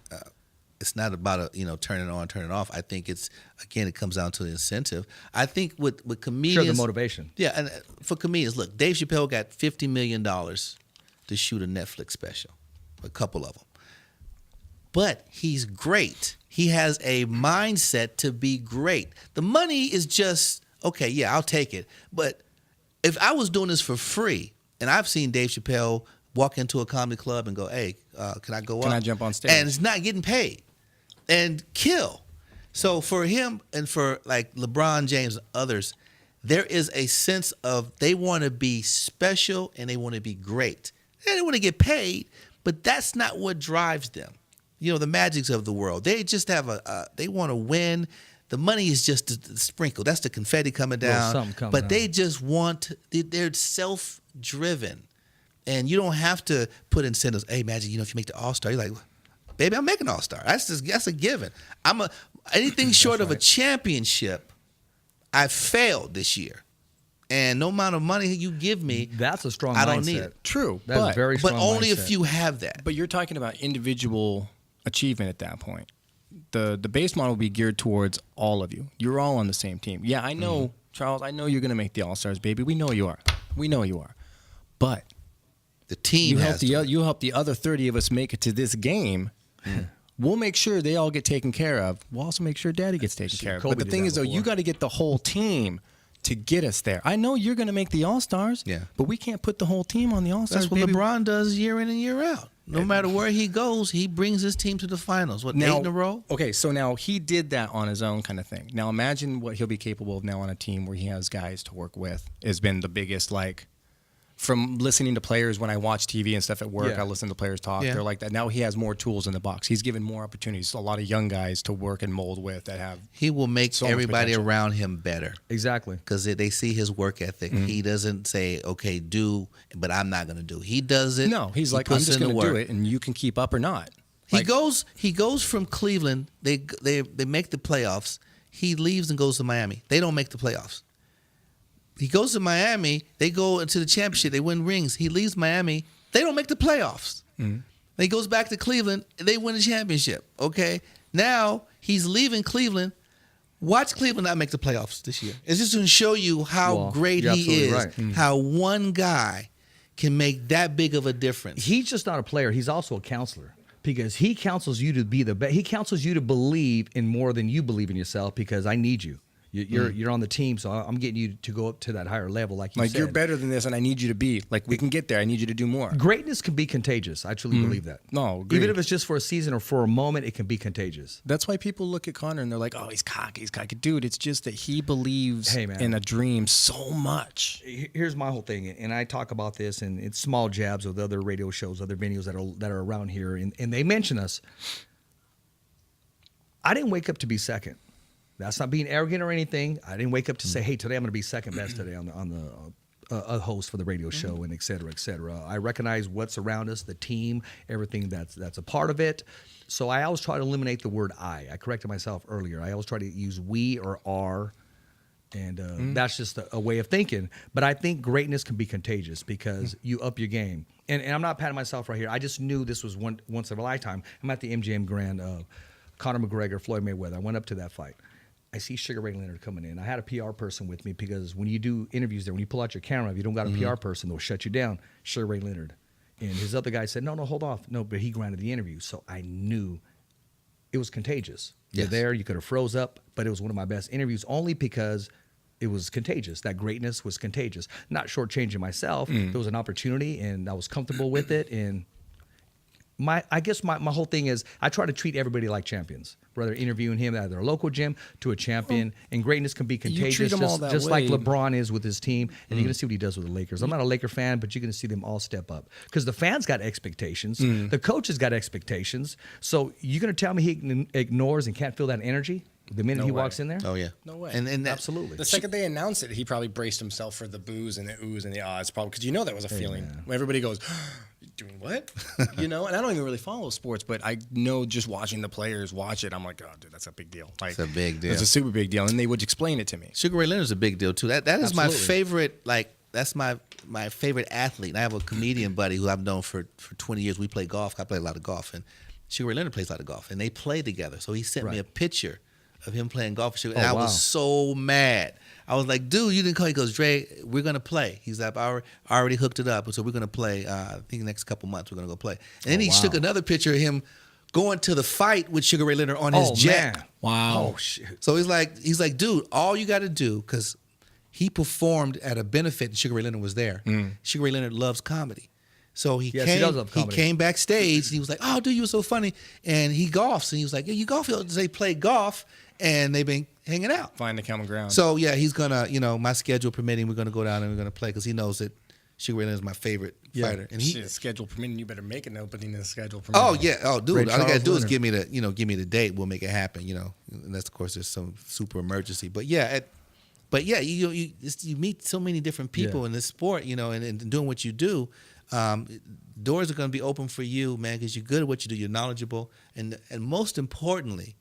It's not about turn it on, turn it off. I think it comes down to the incentive. I think with comedians, Sure, the motivation. Yeah, and for comedians, look, Dave Chappelle got $50 million to shoot a Netflix special, a couple of them. But he's great. He has a mindset to be great. The money is just, okay, yeah, I'll take it. But if I was doing this for free, and I've seen Dave Chappelle walk into a comedy club and go, hey, can I go up? Can I jump on stage? And it's not getting paid. And kill. So for him and for like LeBron James and others, there is a sense of they want to be special and they want to be great. They don't want to get paid, but that's not what drives them. You know, the Magics of the world. They just have they want to win. The money is just the sprinkle. That's the confetti coming down. But they just they're self-driven. And you don't have to put incentives. Hey, Magic, if you make the All-Star, you're like, baby, I'm making All-Star. That's a given. Anything short of a championship, I failed this year. And no amount of money you give me, that's a strong I don't mindset. need it. True. That's very strong But only mindset. if you have that. But you're talking about individual achievement at that point. The base model will be geared towards all of you. You're all on the same team. Yeah, I know, Charles, I know you're going to make the All-Stars, baby. We know you are. We know you are. But the team you help the other 30 of us make it to this game. We'll make sure they all get taken care of. We'll also make sure Daddy gets taken care of. Kobe But the did thing that is, though, before. you got to get the whole team to get us there. I know you're going to make the All-Stars, but we can't put the whole team on the All-Stars. That's what baby. LeBron does year in and year out. No matter where he goes, he brings his team to the finals. What, 8 in a row? Okay, so now he did that on his own kind of thing. Now imagine what he'll be capable of now on a team where he has guys to work with. Has been the biggest, like, from listening to players when I watch TV and stuff at work, Yeah. I listen to players talk. Yeah. They're like that. Now he has more tools in the box. He's given more opportunities. A lot of young guys to work and mold with that have. He will make So much everybody potential. around him better Exactly. because they see his work ethic. He doesn't say, okay, do, but I'm not going to do. He does it. No, he's like, I'm puts just in the going to do work. it, and you can keep up or not. He Like, goes from Cleveland. They make the playoffs. He leaves and goes to Miami. They don't make the playoffs. He goes to Miami. They go into the championship. They win rings. He leaves Miami. They don't make the playoffs. Then he goes back to Cleveland. They win the championship. Okay. Now he's leaving Cleveland. Watch Cleveland not make the playoffs this year. It's just to show you how Well, great you're he is. absolutely right. How one guy can make that big of a difference. He's just not a player. He's also a counselor because he counsels you to be the best. He counsels you to believe in more than you believe in yourself because I need you. You're on the team, so I'm getting you to go up to that higher level, like you said. you're better than this, and I need you to be. Like, we can get there. I need you to do more. Greatness can be contagious. I truly believe that. No, agreed. Even if it's just for a season or for a moment, it can be contagious. That's why people look at Connor and they're like, oh, he's cocky. Dude, it's just that he believes Hey, man. in a dream so much. Here's my whole thing, and I talk about this in small jabs with other radio shows, other venues that are around here, and they mention us. I didn't wake up to be second. That's not being arrogant or anything. I didn't wake up to say, hey, today I'm going to be second best today on the a host for the radio show and et cetera, et cetera. I recognize what's around us, the team, everything that's a part of it. So I always try to eliminate the word I. I corrected myself earlier. I always try to use we or our. And that's just a way of thinking. But I think greatness can be contagious because you up your game. And I'm not patting myself right here. I just knew this was once in a lifetime. I'm at the MGM Grand of Conor McGregor, Floyd Mayweather. I went up to that fight. I see Sugar Ray Leonard coming in. I had a PR person with me because when you do interviews there, when you pull out your camera, if you don't got a PR person, they'll shut you down. Sugar Ray Leonard. And his other guy said, no, hold off. No, but he granted the interview. So I knew it was contagious. You're Yes. there, you could have froze up, but it was one of my best interviews only because it was contagious. That greatness was contagious. Not shortchanging myself. There was an opportunity, and I was comfortable with it. And I guess my whole thing is I try to treat everybody like champions. Whether interviewing him at their local gym to a champion, and greatness can be contagious, them all that just like way. LeBron is with his team. And you're going to see what he does with the Lakers. I'm not a Laker fan, but you're going to see them all step up because the fans got expectations, the coaches got expectations. So you're going to tell me he ignores and can't feel that energy the minute No he way. walks in there? Oh yeah, No way. And that, Absolutely. The second they announced it, he probably braced himself for the boos and the oohs and the ahs, probably because that was a feeling. When everybody goes, doing what? And I don't even really follow sports, but I know just watching the players watch it, I'm like, oh, dude, that's a big deal. Like, It's a big deal. It's a super big deal, and they would explain it to me. Sugar Ray Leonard's a big deal too. That is my Absolutely. favorite. Like that's my favorite athlete. And I have a comedian buddy who I've known for 20 years. We play golf. I play a lot of golf, and Sugar Ray Leonard plays a lot of golf, and they play together. So he sent me a picture of him playing golf with Sugar, and I was so mad. I was like, dude, you didn't call. He goes, Dre, we're going to play. He's like, I already hooked it up, so we're going to play. I think the next couple months we're going to go play. And then he took another picture of him going to the fight with Sugar Ray Leonard on his jet. Man. Wow. Oh, shit. So he's like, dude, all you got to do, because he performed at a benefit and Sugar Ray Leonard was there. Sugar Ray Leonard loves comedy. So he Yes, he does love comedy. came backstage and he was like, "Oh, dude, you were so funny." And he golfs and he was like, "Yeah, you golf?" They play golf and they've been hanging out. Find the common ground. So yeah, he's gonna, my schedule permitting, we're gonna go down and we're gonna play because he knows that Sugar Ray Leonard is my favorite fighter. And Shit, schedule permitting, you better make an opening in the schedule permitting. Oh yeah, oh dude, Ray all you gotta Charles do is Leonard. give me the date. We'll make it happen. And that's of course there's some super emergency. But yeah, you meet so many different people in this sport, and doing what you do. Doors are going to be open for you, man, because you're good at what you do. You're knowledgeable, and most importantly,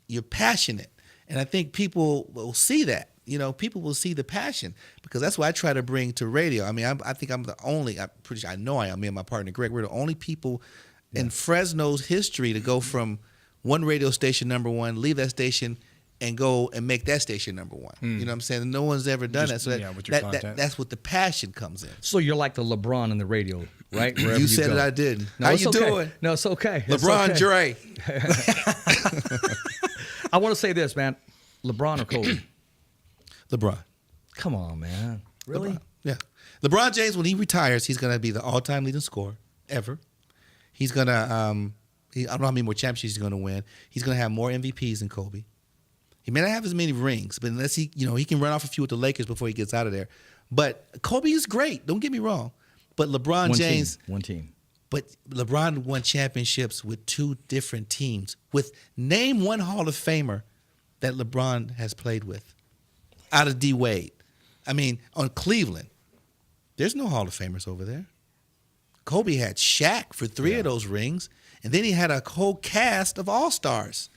you're passionate. And I think people will see that. People will see the passion because that's what I try to bring to radio. I mean, I think I'm the only. I'm pretty sure I know I am. Me and my partner Greg. We're the only people in Fresno's history to go from one radio station number one, leave that station, and go and make that station number one. You know what I'm saying? No one's ever done that. So with your content. that's what the passion comes in. So you're like the LeBron in the radio, right? Wherever You said go. it, I didn't. No, How it's you okay. doing? No, it's okay. It's LeBron okay. Dre. I want to say this, man. LeBron or Kobe? LeBron. Come on, man. Really? LeBron. Yeah. LeBron James, when he retires, he's going to be the all-time leading scorer ever. He's going to, I don't know how many more championships he's going to win. He's going to have more MVPs than Kobe. He may not have as many rings, but unless he can run off a few with the Lakers before he gets out of there. But Kobe is great. Don't get me wrong. But LeBron James. One team. But LeBron won championships with two different teams. Name one Hall of Famer that LeBron has played with out of D Wade. I mean, on Cleveland, there's no Hall of Famers over there. Kobe had Shaq for 3 of those rings, and then he had a whole cast of all-stars.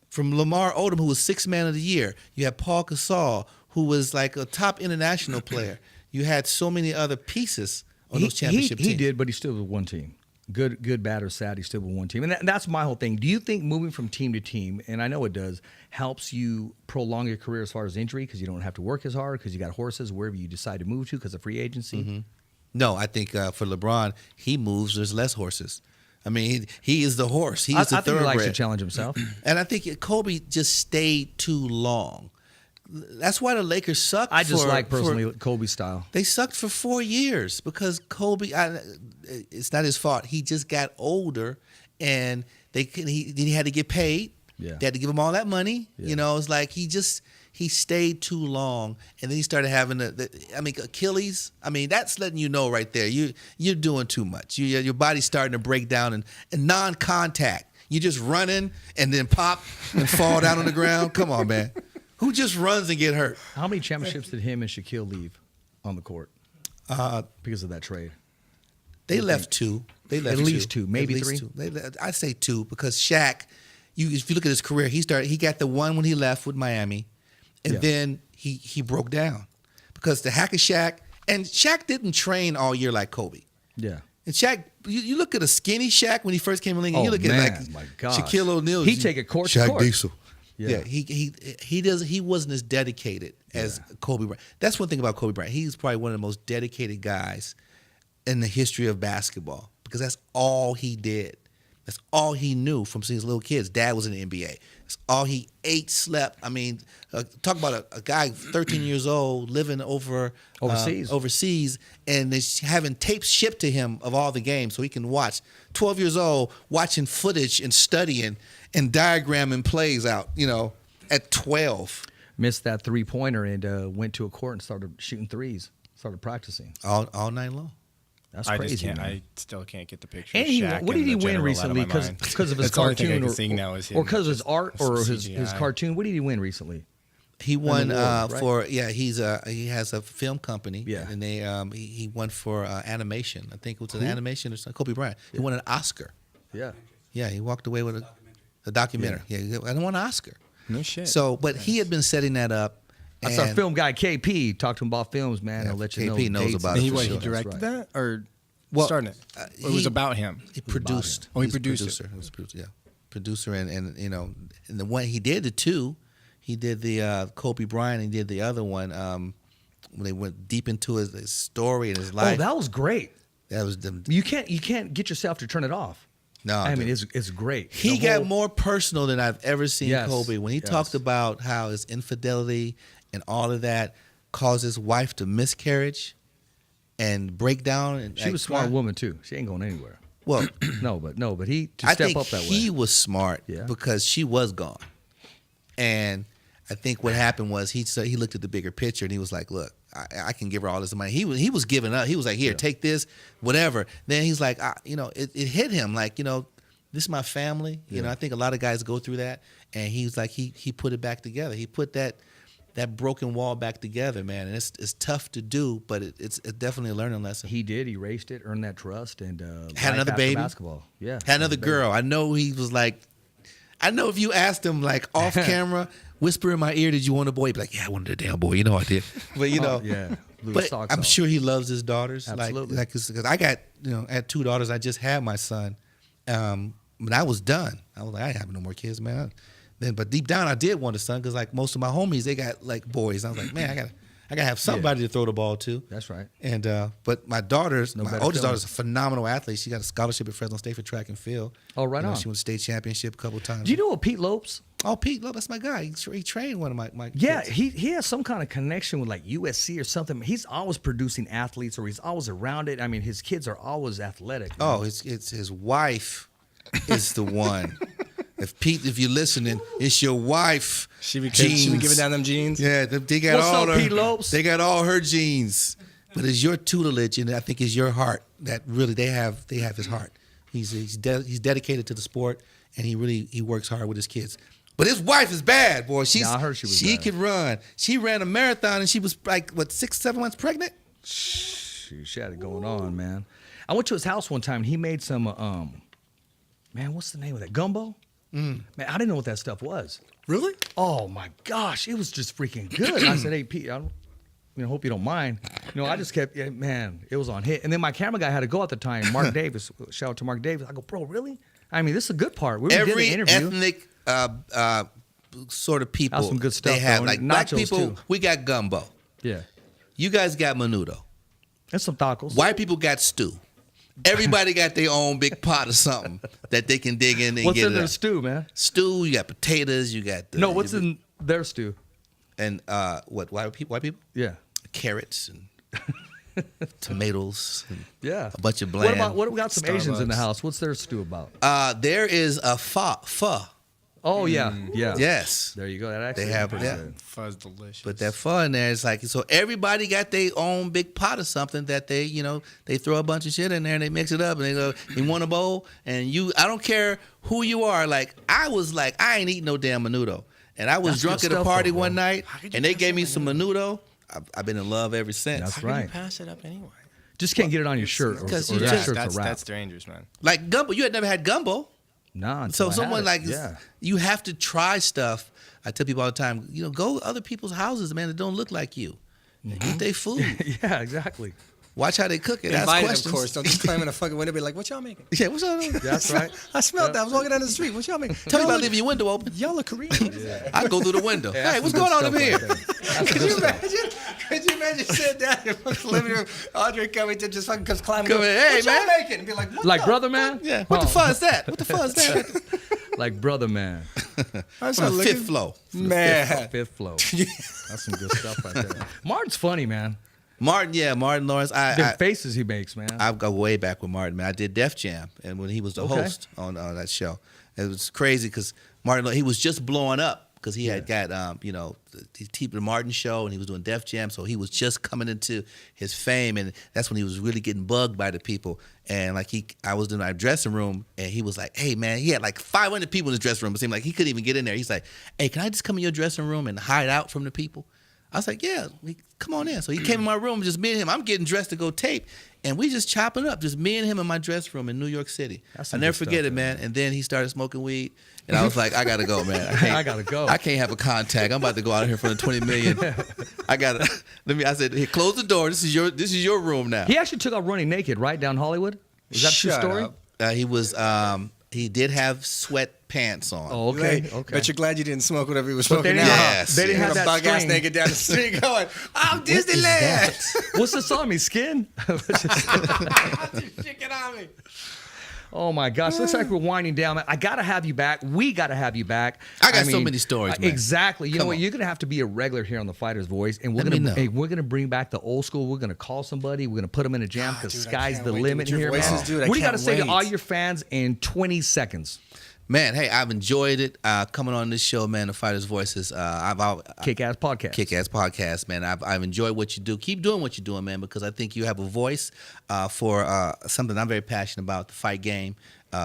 From Lamar Odom, who was Sixth Man of the Year. You had Paul Gasol, who was like a top international player. You had so many other pieces on those championship teams. He did, but he still with one team. Good, bad, or sad, he's still with one team. And that's my whole thing. Do you think moving from team to team, and I know it does, helps you prolong your career as far as injury because you don't have to work as hard because you got horses wherever you decide to move to because of free agency? Mm-hmm. No, I think for LeBron, he moves, there's less horses. I mean, he is the horse. He is the I think he likes to thoroughbred. challenge himself. And I think Kobe just stayed too long. That's why the Lakers sucked. I just like personally Kobe's style. They sucked for 4 years because Kobe. It's not his fault. He just got older, and he had to get paid. Yeah. They had to give him all that money. Yeah. It's like he stayed too long, and then he started having Achilles. I mean, that's letting you know right there. You're doing too much. Your body's starting to break down, and non-contact. You're just running and then pop and fall down on the ground. Come on, man. Who just runs and get hurt? How many championships did him and Shaquille leave on the court because of that trade? They left 2. They left At least two, maybe At least 3. 2. I say 2 because Shaq. If you look at his career, he got the one when he left with Miami, and then he broke down because the hack of Shaq, and Shaq didn't train all year like Kobe. Yeah. And Shaq, you look at a skinny Shaq when he first came in the league, and you look man, at my gosh. Shaquille O'Neal. He'd take it court to Shaq court. Diesel. Yeah. He wasn't as dedicated as Kobe Bryant. That's one thing about Kobe Bryant. He's probably one of the most dedicated guys in the history of basketball because that's all he did. That's all he knew from seeing his little kids. Dad was in the NBA. That's all he ate, slept. I mean, talk about a guy 13 years old living overseas, and is having tapes shipped to him of all the games so he can watch. 12 years old, watching footage and studying and diagramming plays out, at 12. Missed that three-pointer and went to a court and started shooting threes. Started practicing. All night long. That's crazy, man. I still can't get the picture. And of Shaq what did and he the win general recently? out of my mind. Because of his That's the only thing I cartoon, can see now is him or because of his art, or his CGI. cartoon. What did he win recently? He won award, right? he has a film company. Yeah. And he won for animation. I think it was an animation or something. Kobe Bryant. He won an Oscar. Yeah. Yeah, he walked away with a documentary. Yeah, I won an Oscar. No shit. So, but he had been setting that up. That's our film guy, KP. Talk to him about films, man. Yeah, He'll let you know. KP knows dates about and it And for stuff. he sure. directed That's right. that or Well, started it? Or it was about him. He produced. Oh, he He's a produced it. producer. He was a producer, yeah. Producer and and the one he did the 2. He did the Kobe Bryant and he did the other one when they went deep into his story and his life. Oh, that was great. That was them. You can't get yourself to turn it off. No, I mean dude. it's great. He The got whole- more personal than I've ever seen Yes, Kobe. When he yes. talked about how his infidelity and all of that caused his wife to miscarriage, and break down. And She was a smart woman too. She ain't going anywhere. Well, but he to I step think up that way. he was smart because she was gone, and I think what happened was he looked at the bigger picture and he was like, look, I can give her all this money. He was giving up. He was like, here, take this, whatever. Then he's like, it hit him like, this is my family. You know, I think a lot of guys go through that, and he was like, he put it back together. He put that broken wall back together, man. And it's tough to do, but it's definitely a learning lesson. He did. He erased it, earned that trust, and had another baby. Basketball. Yeah, had another girl. I know he was like, I know if you asked him like off camera, whisper in my ear, did you want a boy? He'd be like, yeah, I wanted a damn boy. You know I did. But but I'm sure he loves his daughters. Absolutely. Like, because I got, I had 2 daughters. I just had my son. But I was done. I was like, I ain't having no more kids, man. But deep down, I did want a son because like most of my homies, they got like boys. I was like, man, I gotta have somebody to throw the ball to. That's right. And but my daughters, my oldest daughter's a phenomenal athlete. She got a scholarship at Fresno State for track and field. Oh, right on. She won the state championship a couple times. Do you know what Pete Lopes? Oh, Pete Lopes, that's my guy. He trained one of my yeah, kids. he has some kind of connection with like USC or something. He's always producing athletes, or he's always around it. I mean, his kids are always athletic. Oh, it's his wife is the one. If you're listening, it's your wife. She be giving down them jeans. Yeah, they got What's all up, Pete Lopes? They got all her genes, but it's your tutelage, and I think it's your heart that really they have his heart. He's dedicated to the sport, and he works hard with his kids. But his wife is bad, boy. I heard she was She bad. could run. She ran a marathon, and she was like 6-7 months pregnant. She had it going on, man. I went to his house one time, and he made some man, what's the name of that? Gumbo? Man, I didn't know what that stuff was. Really? Oh my gosh, it was just freaking good. I said, hey Pete, I hope you don't mind. I just kept, man, it was on hit. And then my camera guy had to go at the time, Mark Davis. Shout out to Mark Davis. I go, bro, really? I mean, this is a good part. We did an Every interview. ethnic sort of people, That's some good stuff, they have. though. Like black Nachos, people, too. we got gumbo. Yeah, You guys got menudo. and some tacos. White people got stew. Everybody got their own big pot of something that they can dig in and What's get in it their up. stew, man? Stew, you got potatoes, you got No, what's in their stew? and what white people? Yeah, Carrots and tomatoes, and yeah. a bunch of bland. What we got some Asians in the Starbucks. house? What's their stew about? There is a pho. Oh yeah, yeah. Yes, There you go. That actually They have- is pretty yeah. good. Fuzz delicious. but that pho in there is like, so everybody got their own big pot of something that they throw a bunch of shit in there and they mix it up and they go, you want a bowl? And I don't care who you are. Like I was like, I ain't eating no damn menudo. And I was That's drunk good at a stuff, party though, one bro. night How could you and they pass gave up me a some menudo. I've been in love ever since. That's How can right. you pass it up anyway? Just can't get it on your shirt, or Because that you just- shirt's a wrap. That's dangerous, man. Like gumbo, you had never had gumbo. Nah, So until I had someone it. like yeah. you have to try stuff. I tell people all the time, go to other people's houses, man, that don't look like you. And eat their food. Yeah, exactly. Watch how they cook it. Ask Invited, questions. of course. Don't just climb in a fucking window and be like, what y'all making? Yeah, what's up? That's right. I smelled that. I was walking down the street. What y'all making? Tell me about leaving your window open. Y'all are Korean. I go through the window. Yeah, Hey, that's what's some going on good over stuff here? right there. Could you imagine? Could you imagine sitting down in the living room, Andre Covington just fucking comes climbing Come up, in, hey, what y'all man. making? And be like, what Like the brother fuck? man. Yeah. What the fuck is that? What the fuck is that? Like brother man. I was From the looking- fifth floor. Man. Fifth flow. That's some good stuff right there. Martin's funny, man. Martin Lawrence. The faces he makes, man. I go way back with Martin, man. I did Def Jam, and when he was the Okay. host on that show, it was crazy because Martin, he was just blowing up because he had got, the Martin show, and he was doing Def Jam, so he was just coming into his fame, and that's when he was really getting bugged by the people. And like I was in my dressing room, and he was like, "Hey, man," he had like 500 people in his dressing room. It seemed like he couldn't even get in there. He's like, "Hey, can I just come in your dressing room and hide out from the people?" I was like, yeah, come on in. So he came in my room, just me and him. I'm getting dressed to go tape. And we just chopping up, just me and him in my dress room in New York City. That's I some never good forget stuff, it, man. And then he started smoking weed. And I was like, I got to go, man. I gotta go. I can't have a contact. I'm about to go out of here in front of 20 million. I said, hey, close the door. This is your room now. He actually took out Running Naked, right, down Hollywood. Is that a true Shut story? up. He did have sweat pants on. Oh, okay. Right. Okay. Bet you're glad you didn't smoke whatever he was But they smoking didn't, now. Yes. they didn't have that Bug ass string. naked down the street going, I'm Disneyland. What's the song? Me skin. Chicken on me. Oh my gosh, looks like we're winding down. I gotta have you back. We gotta have you back. I got so many stories, man. Exactly. You know Come what? on. You're gonna have to be a regular here on the Fighter's Voice, and we're Let me know. we're gonna bring back the old school. We're gonna call somebody. We're gonna put them in a jam because dude, I sky's can't the wait to limit get your here, man. voices, dude. I What do you gotta can't say to wait. all your fans in 20 seconds? Man, hey, I've enjoyed it coming on this show, man. The Fighter's Voices. Kick-ass podcast. Kick-ass podcast, man. I've enjoyed what you do. Keep doing what you're doing, man, because I think you have a voice for something I'm very passionate about, the fight game.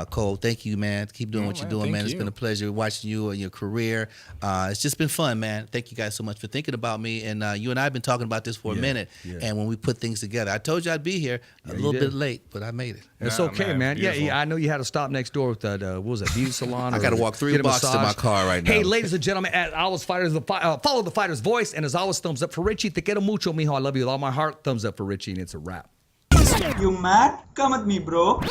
Cole, thank you, man. Keep doing what you're doing, thank man. It's you. been a pleasure watching you and your career. It's just been fun, man. Thank you guys so much for thinking about me. And you and I have been talking about this for a minute. yeah. And when we put things together, I told you I'd be here a little did. bit late, but I made it. It's Nah, okay, man, man. beautiful. Yeah, I know you had to stop next door with that. What was that? Beauty salon. I or gotta walk 3 get a blocks to massage. my car right now. Hey, ladies and gentlemen, as always, follow the Fighter's Voice, and as always, thumbs up for Richie. Te quiero mucho, mijo. I love you with all my heart. Thumbs up for Richie, and it's a wrap. You mad? Come at me, bro.